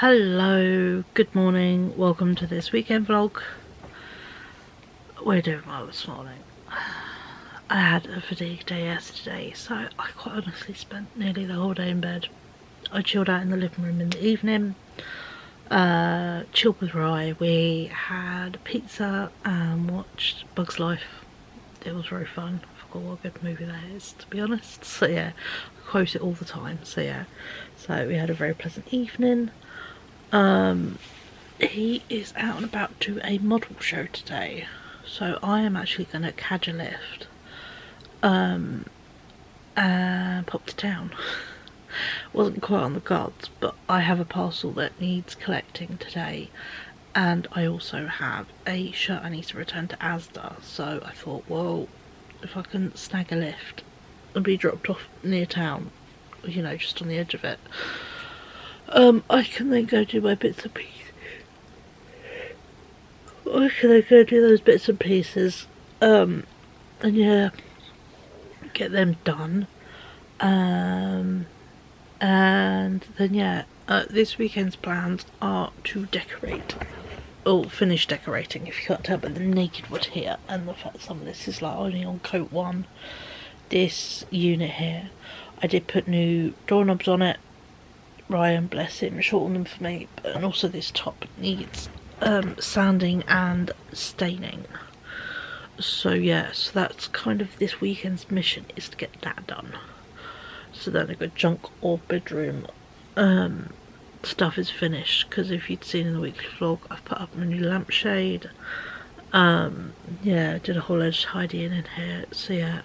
Hello, good morning, welcome to this weekend vlog. We're doing well this morning. I had a fatigue day yesterday, so I quite honestly spent nearly the whole day in bed. I chilled out in the living room in the evening, chilled with Rye. We had pizza and watched Bug's Life. It was very fun. I forgot what a good movie that is, to be honest. So yeah, I quote it all the time. So yeah, so we had a very pleasant evening. He is out and about to a model show today, so I am actually going to catch a lift and pop to town. Wasn't quite on the cards, but I have a parcel that needs collecting today, and I also have a shirt I need to return to Asda, so I thought, well, if I can snag a lift and be dropped off near town, you know, just on the edge of it, I can then go do my bits and pieces. I can then go do those bits and pieces, and yeah, get them done. And then yeah, this weekend's plans are to decorate, or finish decorating, if you can't tell by the naked wood here, and the fact some of this is like only on coat one. This unit here, I did put new doorknobs on it. Ryan, bless him, shortened them for me, and also this top needs sanding and staining. So yeah, so that's kind of this weekend's mission, is to get that done. So then I got junk or bedroom stuff is finished, because if you'd seen in the weekly vlog, I've put up a new lampshade. Yeah, did a whole edge tidying in here. So yeah,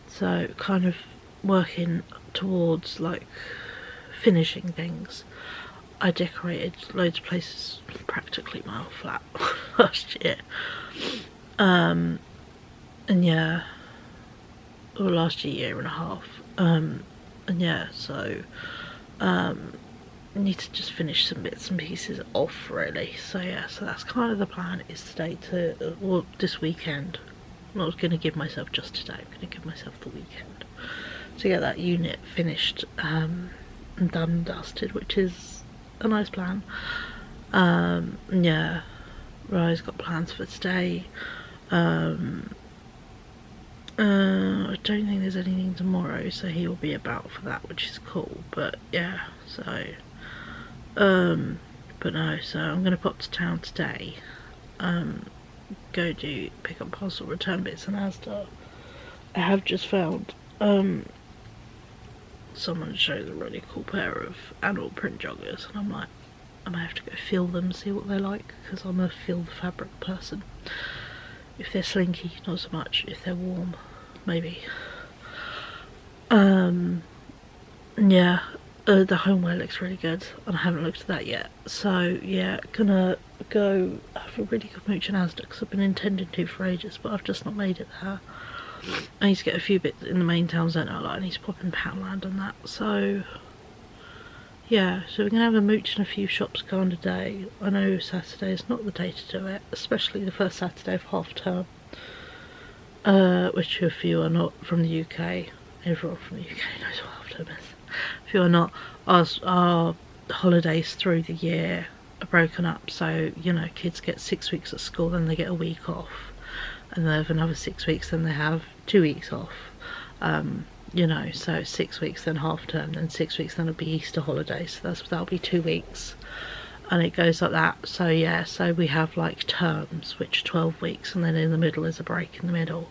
so kind of working towards like finishing things. I decorated loads of places, practically my whole flat last year. And yeah, or last year and a half. And yeah, so I need to just finish some bits and pieces off really. So yeah, so that's kind of the plan, is today to, well, this weekend. I'm not going to give myself just today, I'm going to give myself the weekend to get that unit finished and done and dusted, which is a nice plan. Yeah, Rye's got plans for today. I don't think there's anything tomorrow, so he will be about for that, which is cool. But yeah, so but no, so I'm gonna pop to town today, go do pick up parcel, return bits and Asda. I have just found someone showed a really cool pair of animal print joggers, and I'm like, I might have to go feel them, see what they're like, because I'm a feel the fabric person. If they're slinky, not so much. If they're warm, maybe. Yeah, the homeware looks really good, and I haven't looked at that yet. So yeah, gonna go have a really good mooch in Asda, because I've been intending to for ages, but I've just not made it there. I need to get a few bits in the main town centre, like I need to pop in Poundland and that. So yeah, so we're going to have a mooch in a few shops kind of day. I know Saturday is not the day to do it, especially the first Saturday of half term, which if you are not from the UK, everyone from the UK knows what half term is. If you are not, our holidays through the year are broken up, so you know, kids get 6 weeks at school, then they get a week off, and they have another 6 weeks, then they have 2 weeks off. You know, so 6 weeks, then half term, then 6 weeks, then it'll be Easter holidays, so that'll be 2 weeks, and it goes like that. So yeah, so we have like terms, which are 12 weeks, and then in the middle is a break in the middle.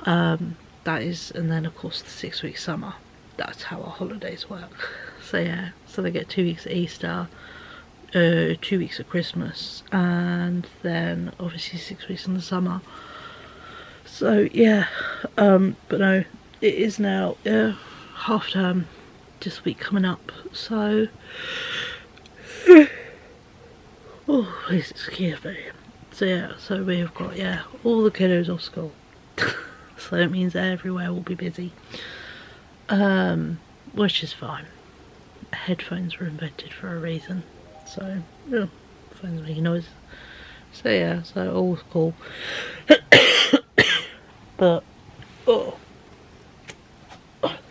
That is, and then of course the 6 week summer. That's how our holidays work. So yeah, so they get 2 weeks at Easter, 2 weeks at Christmas, and then obviously 6 weeks in the summer. So yeah, but no, it is now half term this week coming up, so oh please excuse me. So yeah, so we have got, yeah, all the kiddos off school. So it means everywhere will be busy, which is fine. Headphones were invented for a reason, so yeah, phones making noise. So yeah, so all's cool. But oh,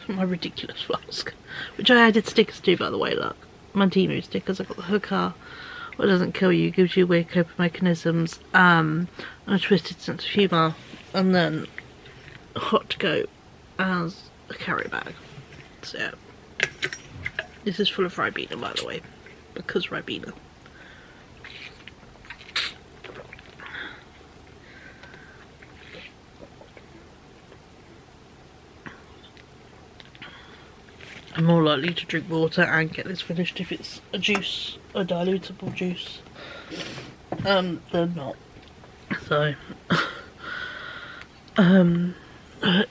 my ridiculous flask, which I added stickers to, by the way, look. my Temu stickers. I've got the hooker, what doesn't kill you, gives you weird coping mechanisms, and a twisted sense of humour, and then hot to go as a carry bag. So yeah. This is full of Ribena, by the way, because Ribena. I'm more likely to drink water and get this finished if it's a juice, a dilutable juice, than not. So,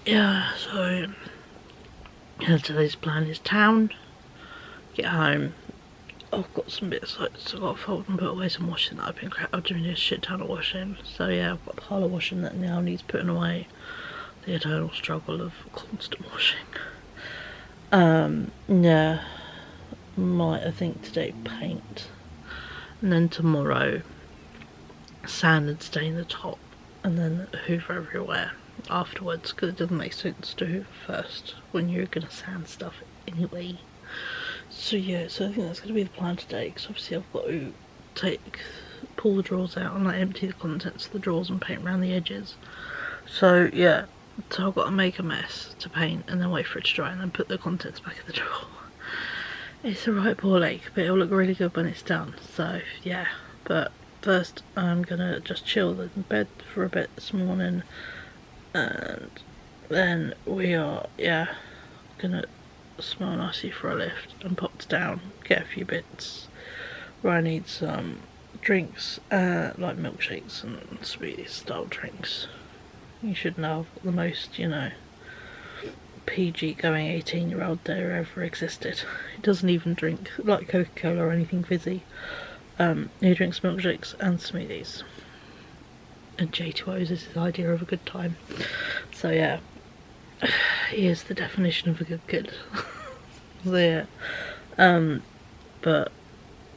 yeah, so today's plan is town, get home. I've got some bits like, so I've got to fold and put away some washing that I've doing a shit ton of washing. So yeah, I've got a pile of washing that now needs putting away. The eternal struggle of constant washing. Yeah, might I think today paint, and then tomorrow sand and stain the top, and then hoover everywhere afterwards, because it doesn't make sense to hoover first when you're gonna sand stuff anyway. So yeah, so I think that's gonna be the plan today, because obviously I've got to pull the drawers out and like empty the contents of the drawers and paint around the edges. So yeah. So I've got to make a mess to paint and then wait for it to dry and then put the contents back in the drawer. It's a right ball ache, but it'll look really good when it's done. So yeah, but first I'm gonna just chill in bed for a bit this morning, and then we are gonna smell nicely for a lift and pop down, get a few bits where I need some drinks, like milkshakes and smoothie style drinks. You should know I've got the most, you know, PG going 18-year-old there ever existed. He doesn't even drink like Coca-Cola or anything fizzy. He drinks milkshakes and smoothies. And J2Os is his idea of a good time. So yeah, he is the definition of a good kid. So yeah, but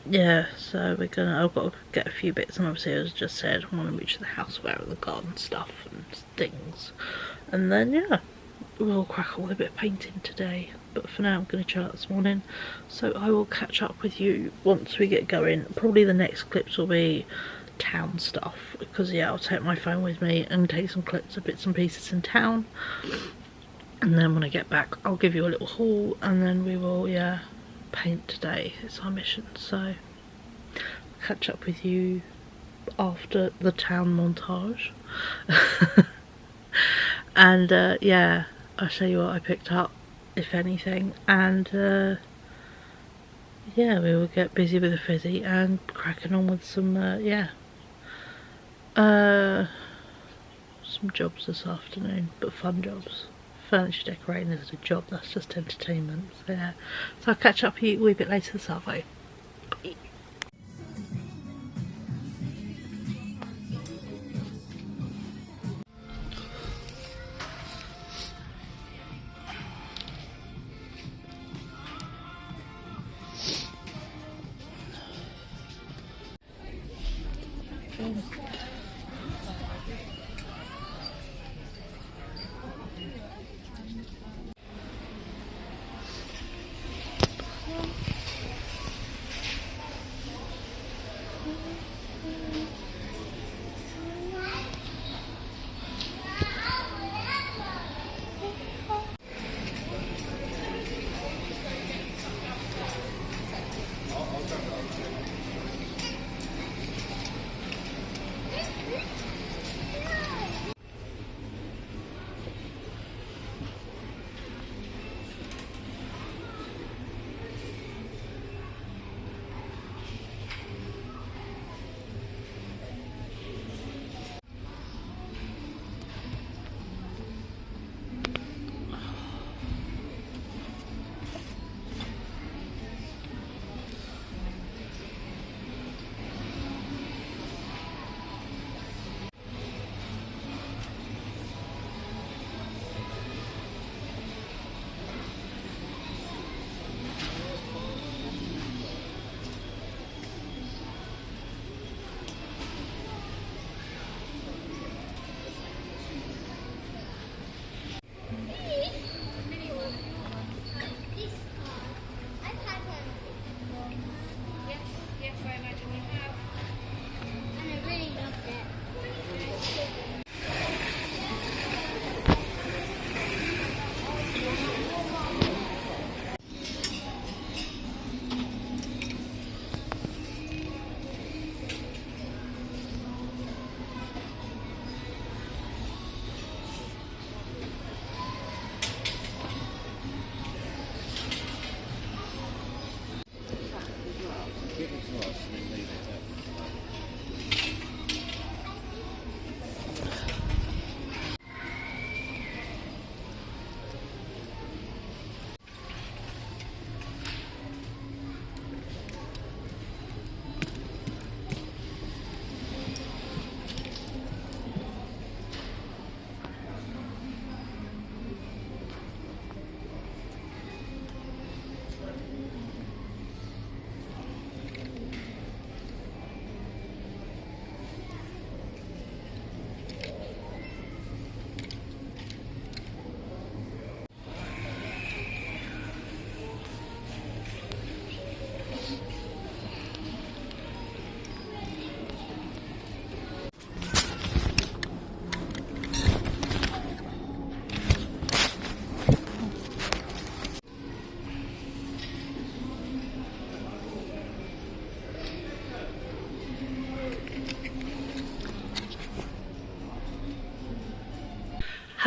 yeah, so I've got to get a few bits, and obviously as I just said, I want to reach the house without the garden stuff and things, and then yeah, we'll crack on with a bit of painting today. But for now I'm going to chill out this morning, so I will catch up with you once we get going. Probably the next clips will be town stuff, because yeah, I'll take my phone with me and take some clips of bits and pieces in town, and then when I get back I'll give you a little haul, and then we will paint today. It's our mission, so I'll catch up with you after the town montage. And yeah, I'll show you what I picked up, if anything, and yeah, we will get busy with the fizzy and cracking on with some some jobs this afternoon, but fun jobs. Furniture decorating is a job, that's just entertainment. So yeah, so I'll catch up with you a wee bit later this afternoon. Bye.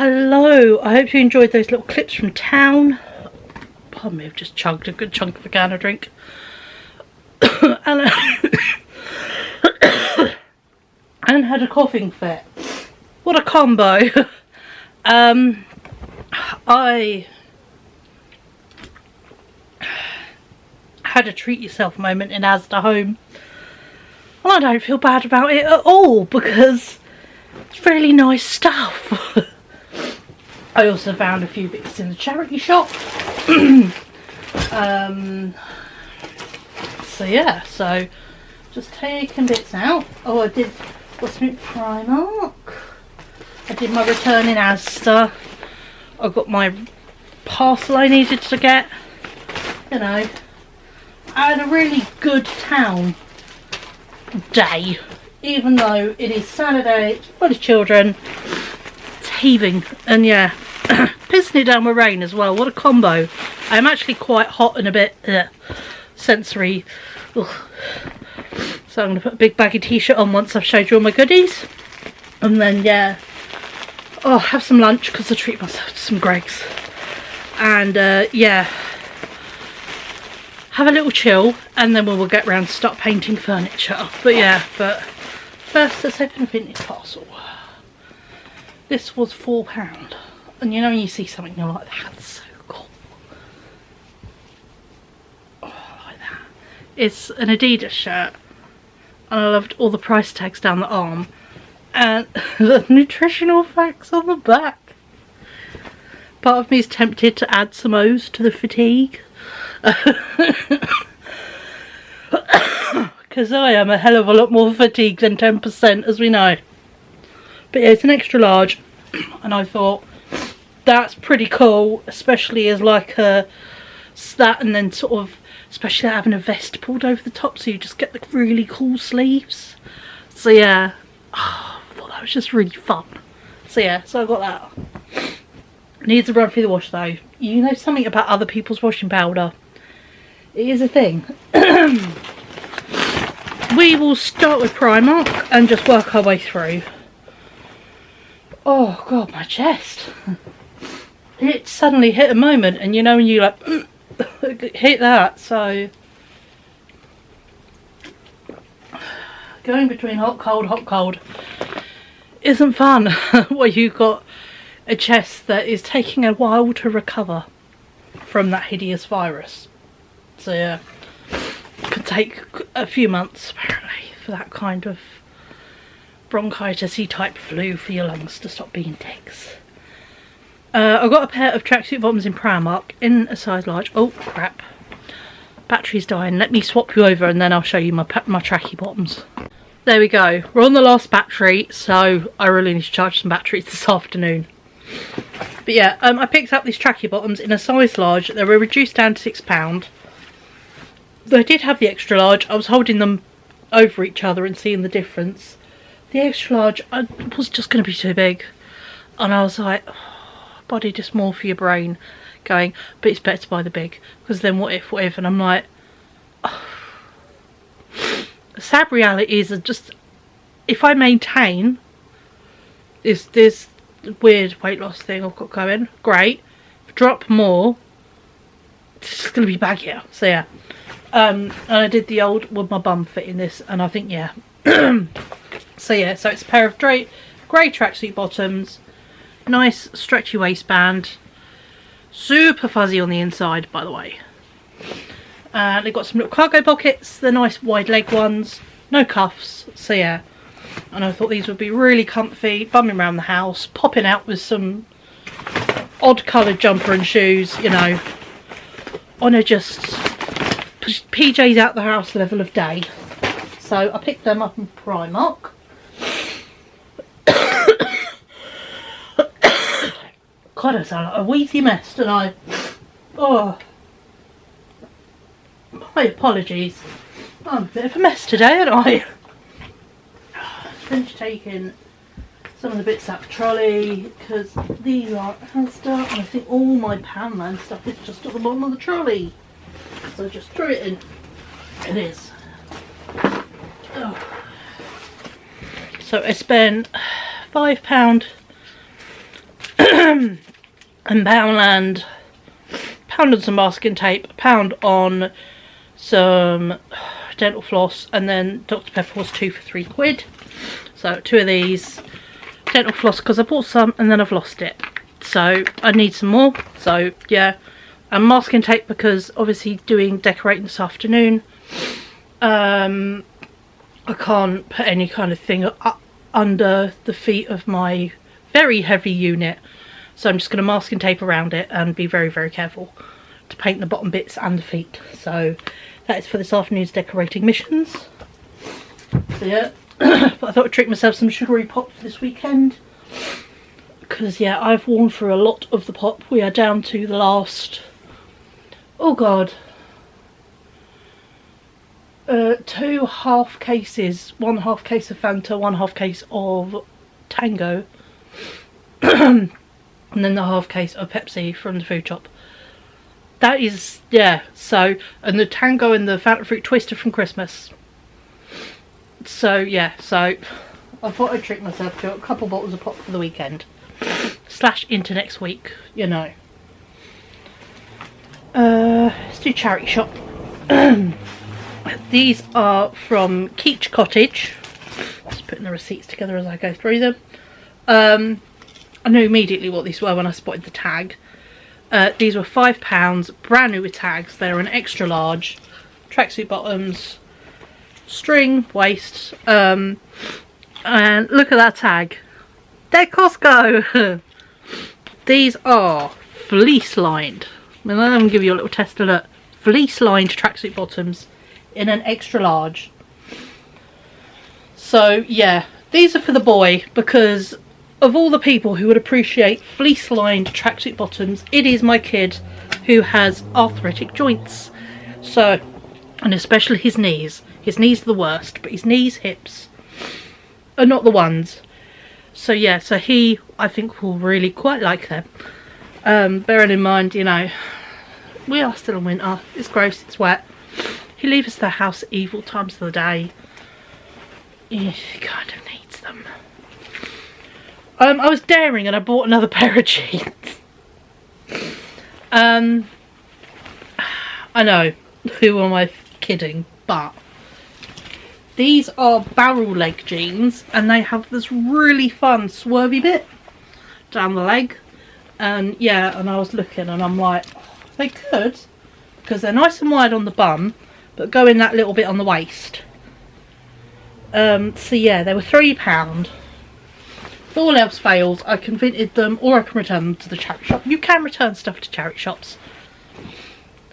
Hello, I hope you enjoyed those little clips from town. Pardon me, I've just chugged a good chunk of a can of drink. and had a coughing fit. What a combo. I had a treat yourself moment in Asda home. Well, I don't feel bad about it at all because it's really nice stuff. I also found a few bits in the charity shop. So yeah, so just taking bits out. Oh, I did, what's it, Primark? I did my return in Asda. I got my parcel I needed to get. You know, I had a really good town day, even though it is Saturday, it's full of children, it's heaving, and yeah, pissing it down with rain as well. What a combo. I'm actually quite hot and a bit sensory. Ugh. So I'm going to put a big baggy t-shirt on once I've showed you all my goodies, and then yeah, oh, have some lunch because I treat myself to some Greggs, and yeah, have a little chill, and then we'll get round to start painting furniture. But yeah, but first let's open a vintage parcel. This was £4, and you know when you see something you're like, that's so cool. Oh, I like that. It's an Adidas shirt, and I loved all the price tags down the arm and the nutritional facts on the back. Part of me is tempted to add some O's to the fatigue. Because I am a hell of a lot more fatigued than 10%, as we know. But yeah, it's an extra large, and I thought that's pretty cool, especially as like a that, and then sort of especially having a vest pulled over the top, so you just get the really cool sleeves. So yeah, oh, I thought that was just really fun. So yeah, so I got that. Needs to run through the wash though. You know something about other people's washing powder? It is a thing. We will start with Primark and just work our way through. Oh god, my chest. It suddenly hit a moment, and you know when you like hit that, so going between hot cold isn't fun. Where you've got a chest that is taking a while to recover from that hideous virus. So yeah, it could take a few months apparently for that kind of bronchitis-y type flu for your lungs to stop being ticks. I got a pair of tracksuit bottoms in Primark in a size large. Oh crap, battery's dying. Let me swap you over and then I'll show you my tracky bottoms. There we go, we're on the last battery, so I really need to charge some batteries this afternoon. But yeah, I picked up these tracky bottoms in a size large. They were reduced down to £6. They did have the extra large. I was holding them over each other and seeing the difference. The extra large was just going to be too big, and I was like, oh, body dysmorphia brain going, but it's better to buy the big, because then what if, and I'm like, oh. The sad reality is that just if I maintain this weird weight loss thing I've got going, great. If I drop more, it's just going to be baggier. So yeah, and I did the old would my bum fit in this, and I think yeah. So yeah, so it's a pair of grey tracksuit bottoms, nice stretchy waistband, super fuzzy on the inside by the way. They've got some little cargo pockets, they're nice wide leg ones, no cuffs, so yeah. And I thought these would be really comfy, bumming around the house, popping out with some odd coloured jumper and shoes, you know, on a just PJs out the house level of day. So I picked them up in Primark. God, I sound like a wheezy mess tonight. Oh, my apologies. I'm a bit of a mess today, aren't I? Finished taking some of the bits out of the trolley because these are Asda, and I think all my Poundland stuff is just at the bottom of the trolley. So just threw it in. It is. Oh. So I spent £5 and Poundland. Pound on some masking tape, pound on some dental floss, and then Dr. Pepper was 2 for £3. So 2 of these. Dental floss because I bought some and then I've lost it. So I need some more. So yeah. And masking tape because obviously doing decorating this afternoon. I can't put any kind of thing under the feet of my very heavy unit. So I'm just going to mask and tape around it and be very, very careful to paint the bottom bits and the feet. So that is for this afternoon's decorating missions. So yeah, but I thought I'd treat myself some sugary pop for this weekend. Because yeah, I've worn through a lot of the pop. We are down to the last, oh god, 2 half cases. 1 half case of Fanta, 1 half case of Tango. And then the half case of Pepsi from the food shop. That is, yeah, so, and the Tango and the Fanta Fruit Twister from Christmas. So, yeah, so, I thought I'd treat myself to a couple bottles of pop for the weekend. / into next week, you know. Let's do charity shop. These are from Keach Cottage. Just putting the receipts together as I go through them. I knew immediately what these were when I spotted the tag. These were £5, brand new with tags. They're an extra large, tracksuit bottoms, string, waist, and look at that tag. They're Costco. These are fleece lined. I'm going to give you a little test alert. Fleece lined tracksuit bottoms in an extra large. So yeah, these are for the boy because of all the people who would appreciate fleece-lined tracksuit bottoms, it is my kid who has arthritic joints. So, and especially his knees. His knees are the worst, but his knees, hips are not the ones. So yeah, so he, I think, will really quite like them. Bearing in mind, you know, we are still in winter. It's gross, it's wet. He leaves the house at evil times of the day. He kind of needs them. I was daring and I bought another pair of jeans. I know, who am I kidding, but these are barrel leg jeans and they have this really fun swervy bit down the leg. And yeah, and I was looking and I'm like, they could, because they're nice and wide on the bum, but go in that little bit on the waist. So yeah, they were £3. If all else fails, I can vintage them or I can return them to the charity shop. You can return stuff to charity shops.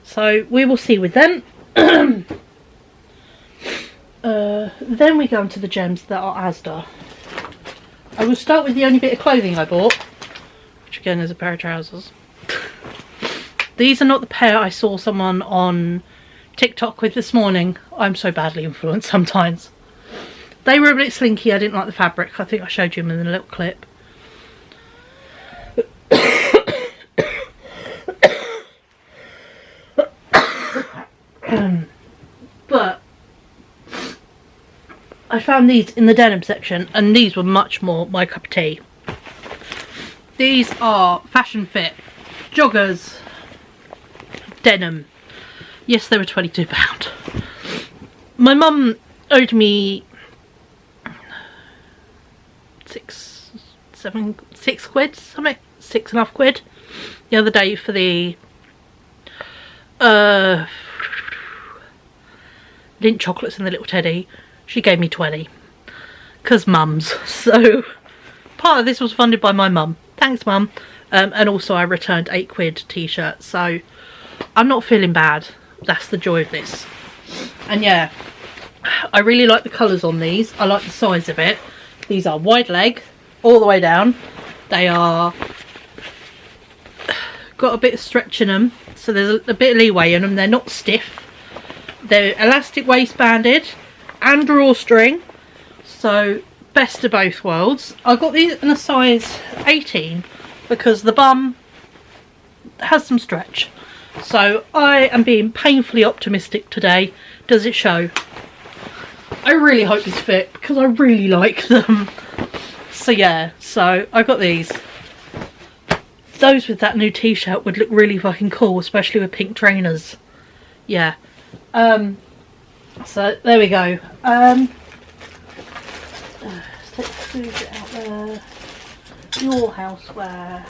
So we will see with them. Then we go into the gems that are Asda. I will start with the only bit of clothing I bought, which again is a pair of trousers. These are not the pair I saw someone on TikTok with this morning. I'm so badly influenced sometimes. They were a bit slinky, I didn't like the fabric. I think I showed you them in a little clip. But I found these in the denim section and these were much more my cup of tea. These are fashion fit joggers, denim. Yes, they were £22. My mum owed me six quid, something, £6.50 the other day for the Lindt chocolates and the little teddy. She gave me 20 because mums. So part of this was funded by my mum. Thanks, mum. And also I returned £8 t-shirt, so I'm not feeling bad. That's the joy of this. And yeah, I really like the colours on these. I like the size of it. These are wide leg all the way down. They are got a bit of stretch in them, so there's a bit of leeway in them. They're not stiff. They're elastic waistbanded and drawstring, so best of both worlds. I got these in a size 18 because the bum has some stretch. So I am being painfully optimistic today. Does it show? I really hope these fit because I really like them. So yeah, so I got these. those with that new t-shirt would look really fucking cool, especially with pink trainers. Yeah. So there we go. Let's take the food out there. Your houseware.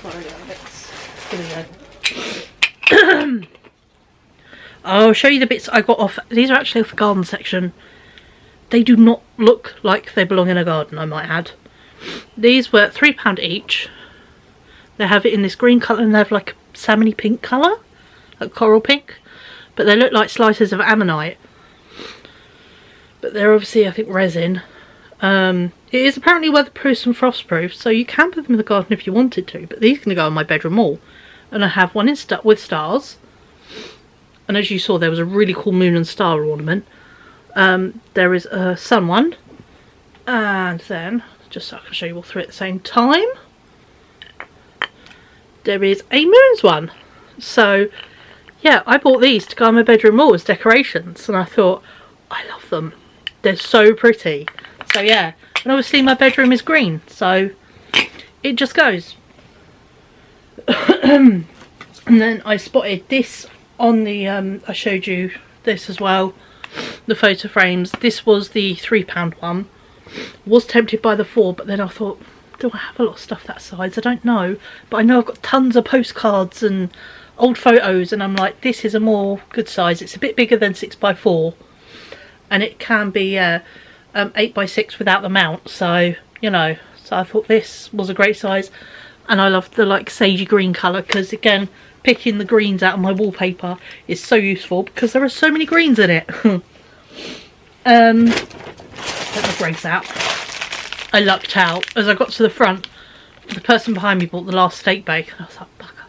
What are the other bits? Here we go. I'll show you the bits I got off. These are actually off the garden section. They do not look like they belong in a garden, I might add. These were £3 each. They have it in this green colour and they have like a salmony pink colour, like coral pink, but they look like slices of ammonite. But they're obviously, I think, resin. It is apparently weatherproof and frostproof, so you can put them in the garden if you wanted to, but these are going to go on my bedroom wall. And I have one in with stars, and as you saw there was a really cool moon and star ornament. There is a sun one, and then, just so I can show you all three at the same time, there is a moons one. So yeah, I bought these to go on my bedroom wall as decorations, and I thought, I love them, they're so pretty. So yeah, and obviously my bedroom is green, so it just goes. And then I spotted this on the I showed you this as well, the photo frames. This was the £3 one. Was tempted by the 4, but then I thought, do I have a lot of stuff that size? I don't know, but I know I've got tons of postcards and old photos, and I'm like, this is a more good size. It's a bit bigger than 6x4, and it can be 8x6 without the mount, so you know, so I thought this was a great size. And I love the like sagey green colour, because again, picking the greens out of my wallpaper is so useful because there are so many greens in it. Let the grace out. I lucked out. As I got to the front, the person behind me bought the last steak bake, and I was like, bugger.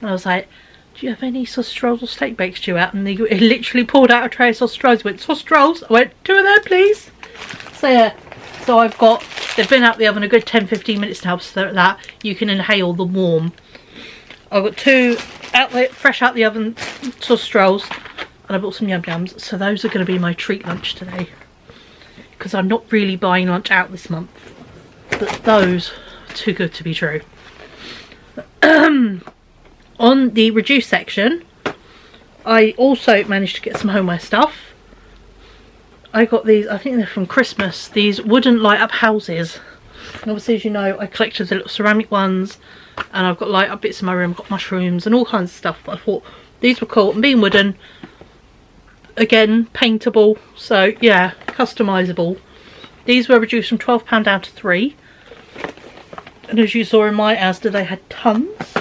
And I was like, do you have any sausage rolls or steak bakes due out? And he literally pulled out a tray of sausage rolls. He went, sausage rolls? I went, 2 of them please. So yeah, so I've got, they've been out the oven a good 10-15 minutes now, so that you can inhale the warm. I've got 2 fresh out the oven sausage rolls, and I bought some yum yums, so those are going to be my treat lunch today, because I'm not really buying lunch out this month, but those are too good to be true. On the reduced section, I also managed to get some homeware stuff. I got these, I think they're from Christmas, these wooden light up houses. And obviously, as you know, I collected the little ceramic ones, and I've got light up bits in my room, I've got mushrooms and all kinds of stuff, but I thought these were cool. And being wooden, again, paintable, so yeah, customizable. These were reduced from £12 down to £3. And as you saw in my Asda, they had tons.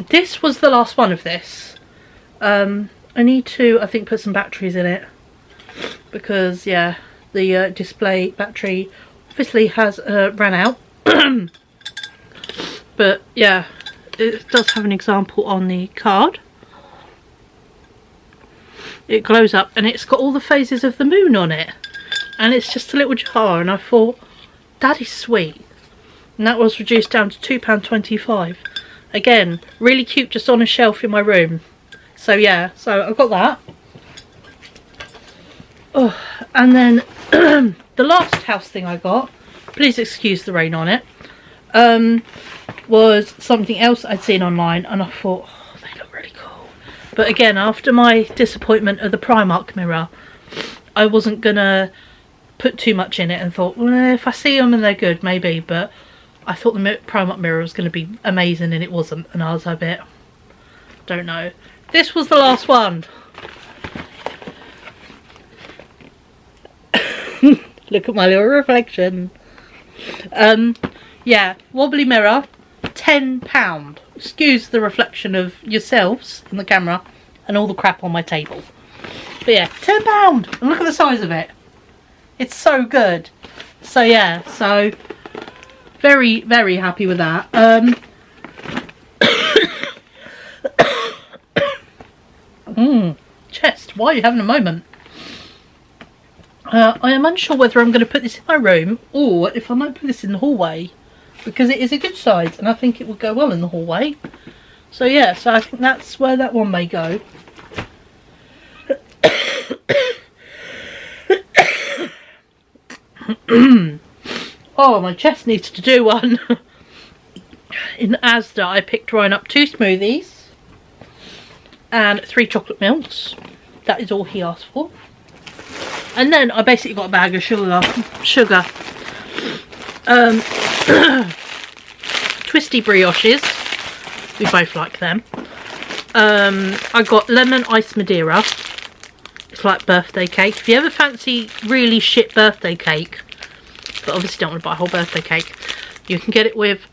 This was the last one of this. I need to, I think, put some batteries in it, because yeah, the display battery obviously has ran out. But yeah, it does have an example on the card. It glows up and it's got all the phases of the moon on it, and it's just a little jar, and I thought, that is sweet. And that was reduced down to £2.25. Again, really cute, just on a shelf in my room. So yeah, so I got that. Oh, and then the last house thing I got, please excuse the rain on it, was something else I'd seen online, and I thought, oh, they look really cool. But again, after my disappointment of the Primark mirror, I wasn't gonna put too much in it, and thought, well, if I see them and they're good, maybe. But I thought the Primark mirror was going to be amazing, and it wasn't, and I was a bit, don't know. This was the last one. Look at my little reflection. Yeah, wobbly mirror, £10. Excuse the reflection of yourselves in the camera and all the crap on my table. But yeah, £10, and look at the size of it. It's so good. So yeah, so very, very happy with that. Chest, why are you having a moment? I am unsure whether I'm going to put this in my room or if I might put this in the hallway, because it is a good size and I think it would go well in the hallway. So yeah, so I think that's where that one may go. Oh, my chest needs to do one. in Asda I picked Ryan up 2 smoothies and 3 chocolate milks. That is all he asked for. And then I basically got a bag of sugar. Twisty brioches. We both like them. I got lemon ice Madeira. It's like birthday cake. If you ever fancy really shit birthday cake, but obviously don't want to buy a whole birthday cake, you can get it with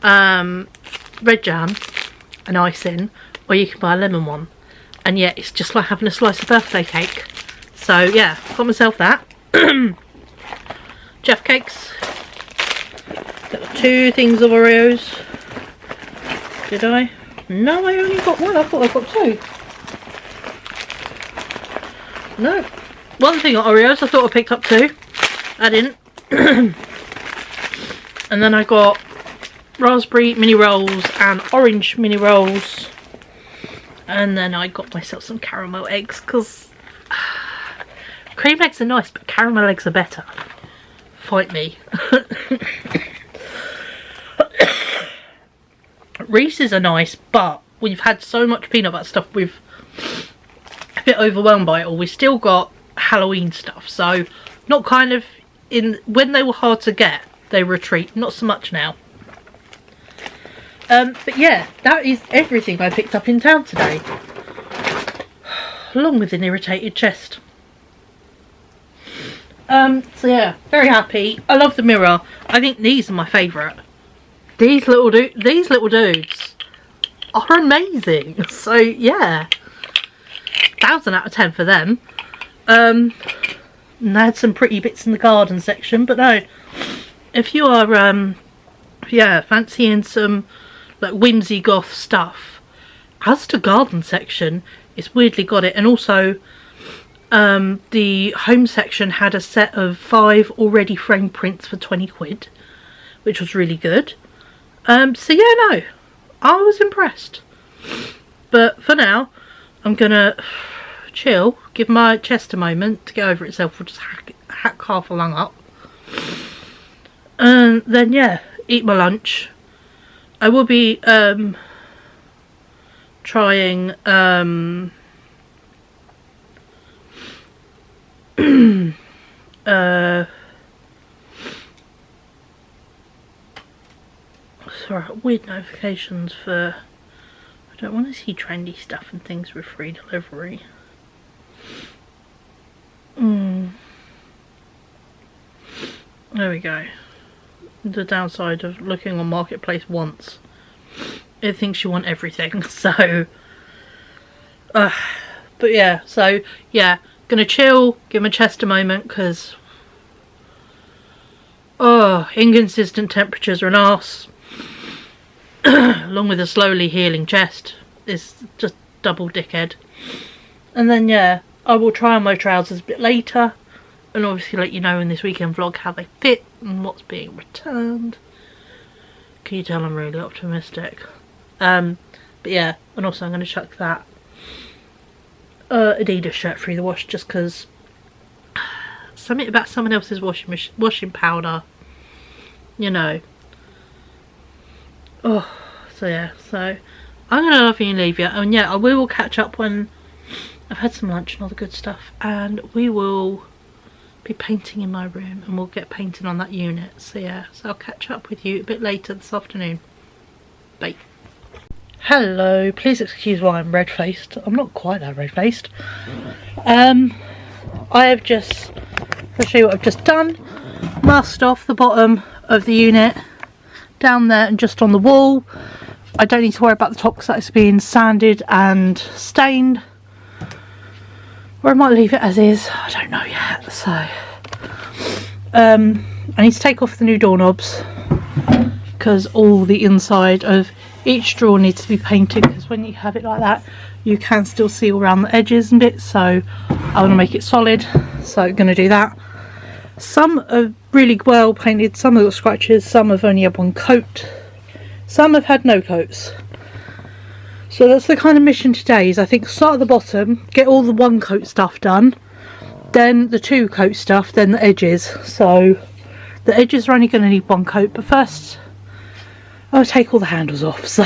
red jam and icing, or you can buy a lemon one. And yeah, it's just like having a slice of birthday cake. So yeah, got myself that. Jeff cakes. Got 2 things of Oreos. Did I? No, I only got 1. I thought I got 2. No. 1 thing of Oreos. I thought I picked up 2. I didn't. And then I got raspberry mini rolls and orange mini rolls. And then I got myself some caramel eggs because cream eggs are nice, but caramel eggs are better. Fight me. Reese's are nice, but we've had so much peanut butter stuff, we've a bit overwhelmed by it all. We still got Halloween stuff, so not kind of in when they were hard to get, they retreat. Not so much now. But yeah, that is everything I picked up in town today. Along with an irritated chest. So yeah, very happy. I love the mirror. I think these are my favourite. These little dudes are amazing. So yeah, 1,000 out of 10 for them. And I had some pretty bits in the garden section, but no, if you are yeah, fancying some like whimsy goth stuff, Asda garden section is weirdly got it. And also the home section had a set of 5 already framed prints for 20 quid, which was really good. So yeah, no, I was impressed. But for now, I'm gonna chill, give my chest a moment to get over itself. We'll just hack half a lung up. And then yeah, eat my lunch. I will be trying sorry, weird notifications for, I don't want to see trendy stuff and things with free delivery. There we go. The downside of looking on Marketplace once, it thinks you want everything. So but yeah, so yeah, gonna chill, give my chest a moment, because inconsistent temperatures are an arse. Along with a slowly healing chest is just double dickhead. And then yeah, I will try on my trousers a bit later, and obviously let you know in this weekend vlog how they fit and what's being returned. Can you tell I'm really optimistic? But yeah, and also I'm going to chuck that Adidas shirt through the wash, just because something about someone else's washing powder, you know. Oh, so yeah, so I'm going to love you and leave you. And yeah, we will catch up when I've had some lunch and all the good stuff, and we will be painting in my room, and we'll get painting on that unit. So yeah, so I'll catch up with you a bit later this afternoon. Bye. Hello, please excuse why I'm red-faced. I'm not quite that red-faced. I have just, I'll show you what I've just done. Masked off the bottom of the unit down there and just on the wall. I don't need to worry about the top because that's being sanded and stained. Or I might leave it as is, I don't know yet. So I need to take off the new doorknobs because all the inside of each drawer needs to be painted, because when you have it like that you can still see all around the edges and bits, so I want to make it solid, so I'm going to do that. Some are really well painted, some have got scratches, some have only had 1 coat, some have had no coats. So that's the kind of mission today, is I think start at the bottom, get all the 1 coat stuff done, then the 2 coat stuff, then the edges. So the edges are only going to need 1 coat, but first I'll take all the handles off. So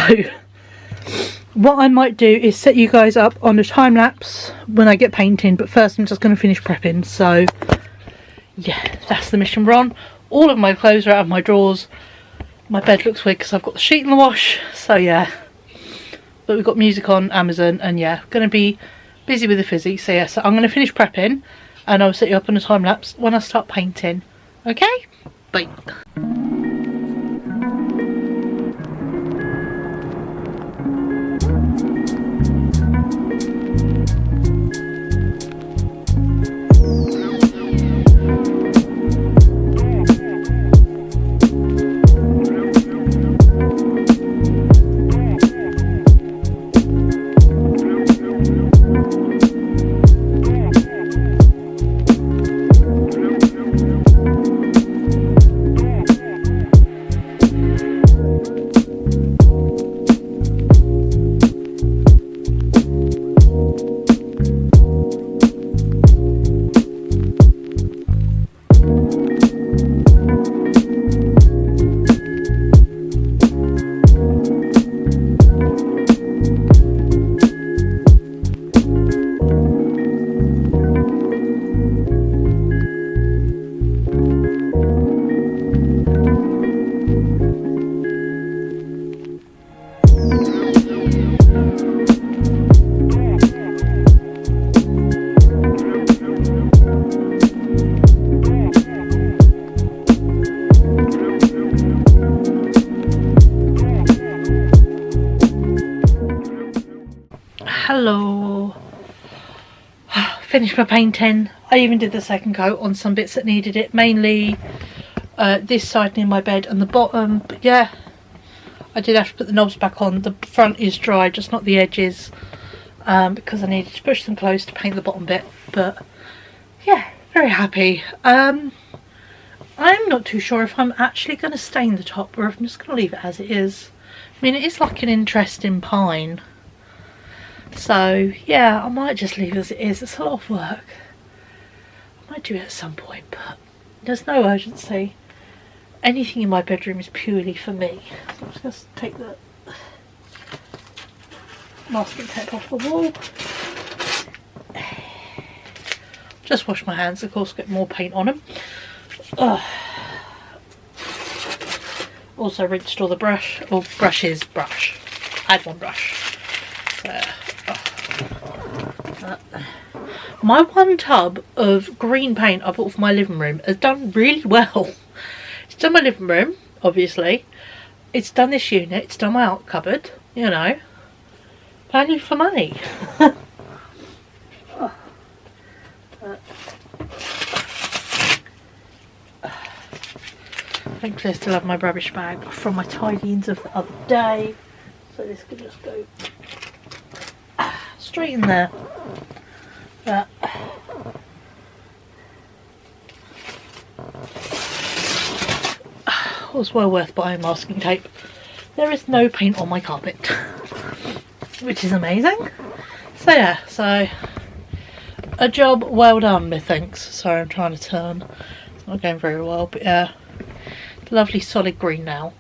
what I might do is set you guys up on a time lapse when I get painting, but first I'm just going to finish prepping. So yeah, that's the mission we're on. All of my clothes are out of my drawers. My bed looks weird because I've got the sheet in the wash, so yeah. But we've got music on Amazon, and yeah, going to be busy with the fizzy. So yeah, so I'm going to finish prepping and I'll set you up on a time lapse when I start painting. Okay, bye. Hello. Finished my painting. I even did the second coat on some bits that needed it, mainly this side near my bed and the bottom, but yeah, I did have to put the knobs back on. The front is dry, just not the edges, because I needed to push them close to paint the bottom bit. But yeah, very happy. I'm not too sure if I'm actually going to stain the top or if I'm just going to leave it as it is. I mean, it is like an interesting pine. So yeah, I might just leave it as it is. It's a lot of work. I might do it at some point, but there's no urgency. Anything in my bedroom is purely for me. So I'm just going to take the masking tape off the wall. Just wash my hands, of course, get more paint on them. Also rinsed all the brush, or brushes, brush. I had one brush. My one tub of green paint I bought for my living room has done really well. It's done my living room, obviously. It's done this unit, it's done my art cupboard, you know. Value for money. Thankfully I still have my rubbish bag from my tidyings of the other day. So this could just go straight in there. It was well worth buying masking tape. There is no paint on my carpet, which is amazing. So yeah, so a job well done, methinks. Sorry, I'm trying to turn. It's not going very well, but yeah, lovely solid green now.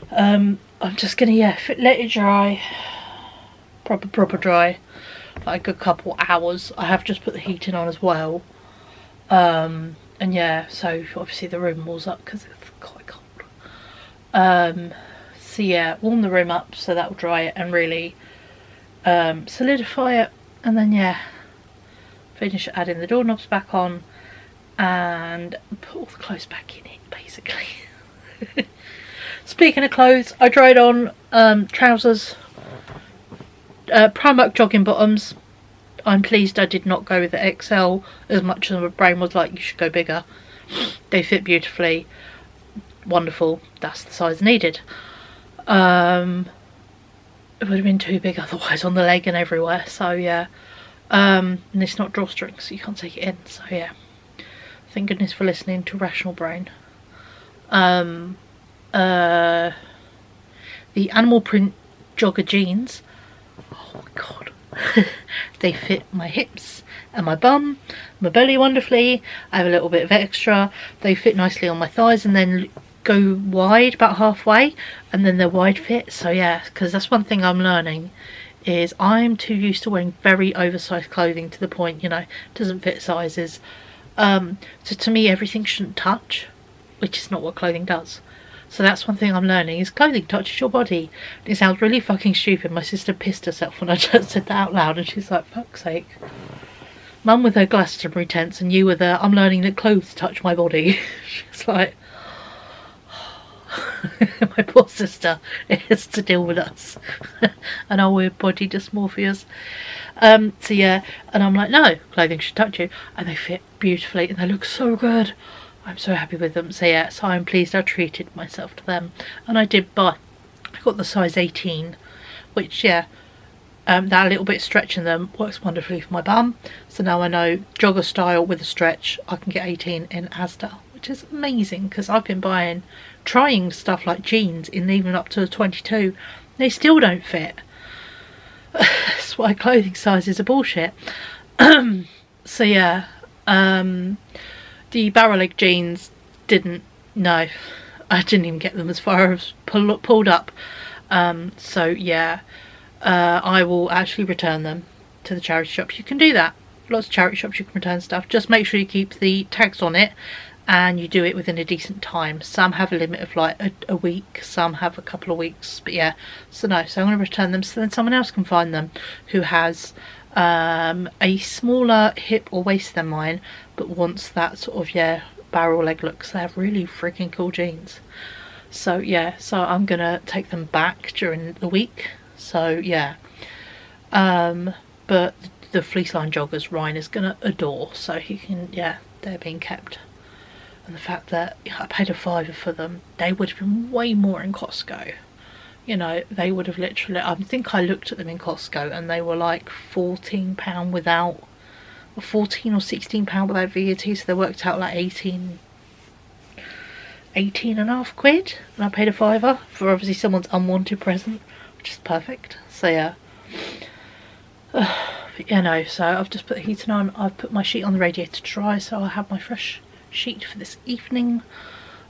I'm just gonna let it dry, proper dry, like a good couple hours. I have just put the heating on as well, and yeah, so obviously the room warms up because it's quite cold. So yeah, warm the room up so that will dry it and really solidify it, and then yeah, finish adding the doorknobs back on and put all the clothes back in it, basically. Speaking of clothes, I tried on trousers, Primark jogging bottoms. I'm pleased I did not go with the XL as much as my brain was like, you should go bigger. They fit beautifully. Wonderful. That's the size needed. It would have been too big otherwise on the leg and everywhere. So yeah. And it's not drawstring, so you can't take it in. So yeah. Thank goodness for listening to Rational Brain. The animal print jogger jeans, oh my god, they fit my hips and my bum, my belly wonderfully. I have a little bit of extra. They fit nicely on my thighs and then go wide about halfway, and then they're wide fit. So yeah, because that's one thing I'm learning, is I'm too used to wearing very oversized clothing to the point, you know, it doesn't fit sizes. So to me, everything shouldn't touch, which is not what clothing does. So that's one thing I'm learning, is clothing touches your body. It sounds really fucking stupid. My sister pissed herself when I just said that out loud, and she's like, fuck's sake. Mum with her Glastonbury tense, and you with her, I'm learning that clothes touch my body. She's like, my poor sister has to deal with us and our weird body dysmorphias. So yeah, and I'm like, no, clothing should touch you, and they fit beautifully and they look so good. I'm so happy with them. So yeah, so I'm pleased I treated myself to them. And I did buy, I got the size 18, which yeah, that little bit stretch in them works wonderfully for my bum. So now I know jogger style with a stretch, I can get 18 in Asda, which is amazing, because I've been trying stuff like jeans in even up to a 22. They still don't fit. That's why clothing sizes are bullshit. So yeah, the barrel leg jeans didn't, no, I didn't even get them as far as pulled up. So yeah, I will actually return them to the charity shops. You can do that. Lots of charity shops you can return stuff. Just make sure you keep the tags on it, and you do it within a decent time. Some have a limit of like a week, some have a couple of weeks, but yeah, so no, so I'm going to return them so then someone else can find them who has a smaller hip or waist than mine, but wants that sort of, yeah, barrel leg look. So they have really freaking cool jeans. So yeah, so I'm going to take them back during the week. So yeah, but the fleece line joggers Ryan is going to adore, so he can, yeah, they're being kept. And the fact that I paid a £5 for them, they would have been way more in Costco. You know, they would have literally, I think I looked at them in Costco and they were like £14 without, or 14 or £16 without VAT, so they worked out like 18 and a half quid. And I paid a £5 for obviously someone's unwanted present, which is perfect. So yeah. But yeah, no, so I've just put the heating on, I've put my sheet on the radiator to dry, so I'll have my fresh sheet for this evening.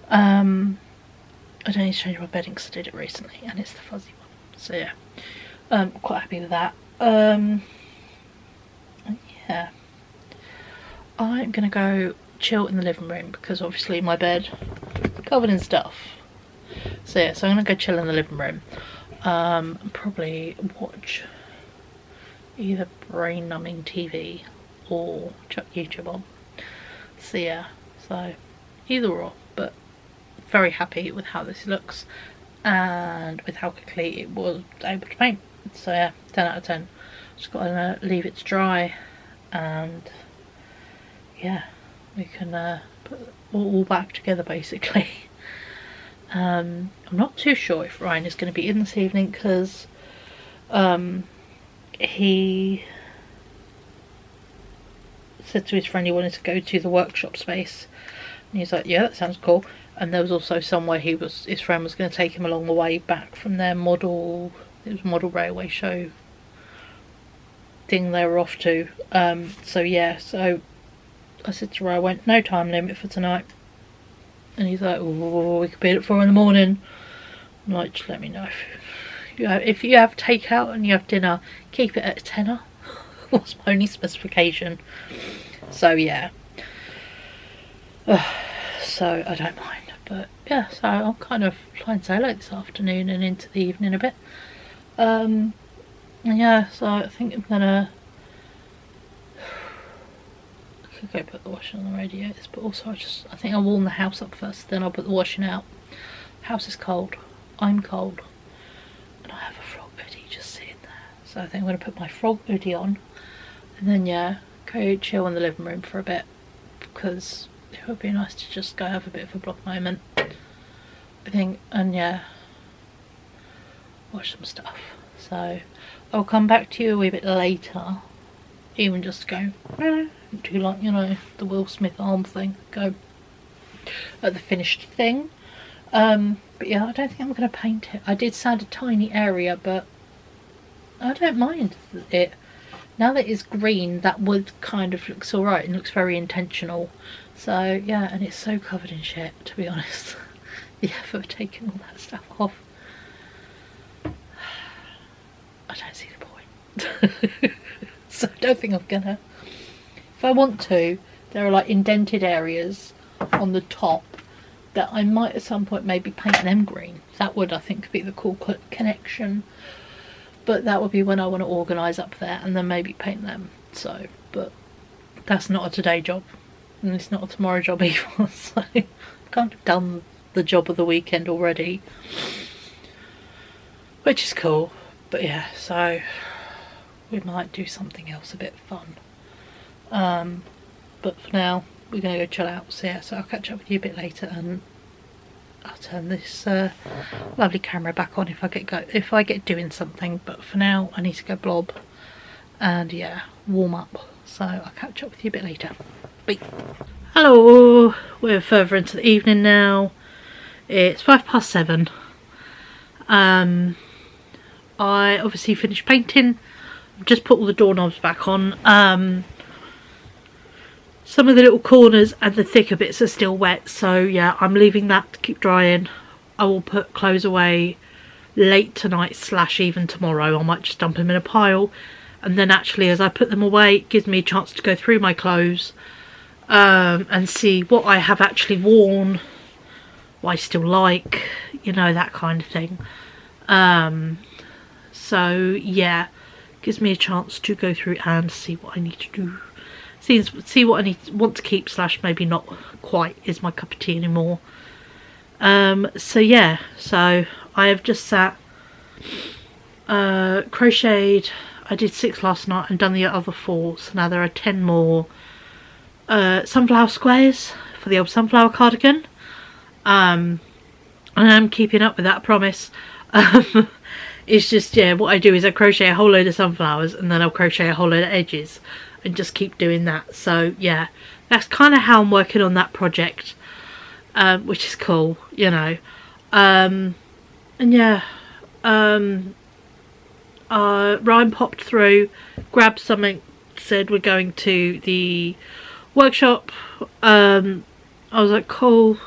I don't need to change my bedding because I did it recently and it's the fuzzy one, so yeah, quite happy with that. Yeah, I'm gonna go chill in the living room because obviously my bed covered in stuff. So yeah, so I'm gonna go chill in the living room, probably watch either brain numbing TV or chuck YouTube on. So yeah, so either or, but very happy with how this looks and with how quickly it was able to paint. So yeah, 10 out of 10. Just gotta leave it to dry, and yeah, we can put it all back together basically. I'm not too sure if Ryan is going to be in this evening because he said to his friend he wanted to go to the workshop space, and he's like, yeah, that sounds cool. And there was also somewhere his friend was going to take him along the way back from their model railway show thing they were off to. So yeah, so I said to Ryan, I went, no time limit for tonight. And he's like, oh, we could be at 4 in the morning. I'm like, just let me know. If you have takeout and you have dinner, keep it at a tenner. Was my only specification. So yeah. So I don't mind. But yeah, so I'll kind of flying solo this afternoon and into the evening a bit. And yeah, so I think I'm gonna, I could go put the washing on the radiators, but also I think I'll warm the house up first, then I'll put the washing out. The house is cold, I'm cold, and I have a frog hoodie just sitting there. So I think I'm gonna put my frog hoodie on, and then yeah, go chill in the living room for a bit, because it would be nice to just go have a bit of a block moment, I think, and yeah, watch some stuff. So I'll come back to you a wee bit later, even just go do like, you know, the Will Smith arm thing, go at the finished thing. But yeah, I don't think I'm going to paint it. I did sand a tiny area, but I don't mind it. Now that it's green, that wood kind of looks alright and looks very intentional. So yeah, and it's so covered in shit, to be honest. the effort of taking all that stuff off. I don't see the point. So I don't think I'm gonna. If I want to, there are like indented areas on the top that I might at some point maybe paint them green. That would, I think, be the cool connection. But that would be when I want to organise up there and then maybe paint them. So, but that's not a today job. And it's not a tomorrow job either. So I've kind of done the job of the weekend already. Which is cool. But yeah, so we might do something else a bit fun. But for now, we're going to go chill out. So yeah, so I'll catch up with you a bit later, and I'll turn this lovely camera back on if I get doing something. But for now, I need to go blob and yeah, warm up. So I'll catch up with you a bit later. Bye. Hello, we're further into the evening now. It's 7:05. I obviously finished painting. I've just put all the doorknobs back on. Some of the little corners and the thicker bits are still wet, so yeah, I'm leaving that to keep drying. I will put clothes away late tonight / even tomorrow. I might just dump them in a pile, and then actually as I put them away, it gives me a chance to go through my clothes and see what I have actually worn, what I still like, you know, that kind of thing. So yeah, gives me a chance to go through and see what I need to do. See what I want to keep / maybe not quite is my cup of tea anymore. So yeah, so I have just sat, crocheted. I did 6 last night and done the other 4, so now there are 10 more sunflower squares for the old sunflower cardigan. And I'm keeping up with that, I promise. It's just, yeah, what I do is I crochet a whole load of sunflowers and then I'll crochet a whole load of edges and just keep doing that. So yeah, that's kind of how I'm working on that project, which is cool, you know. And yeah, Ryan popped through, grabbed something, said we're going to the workshop. I was like, cool.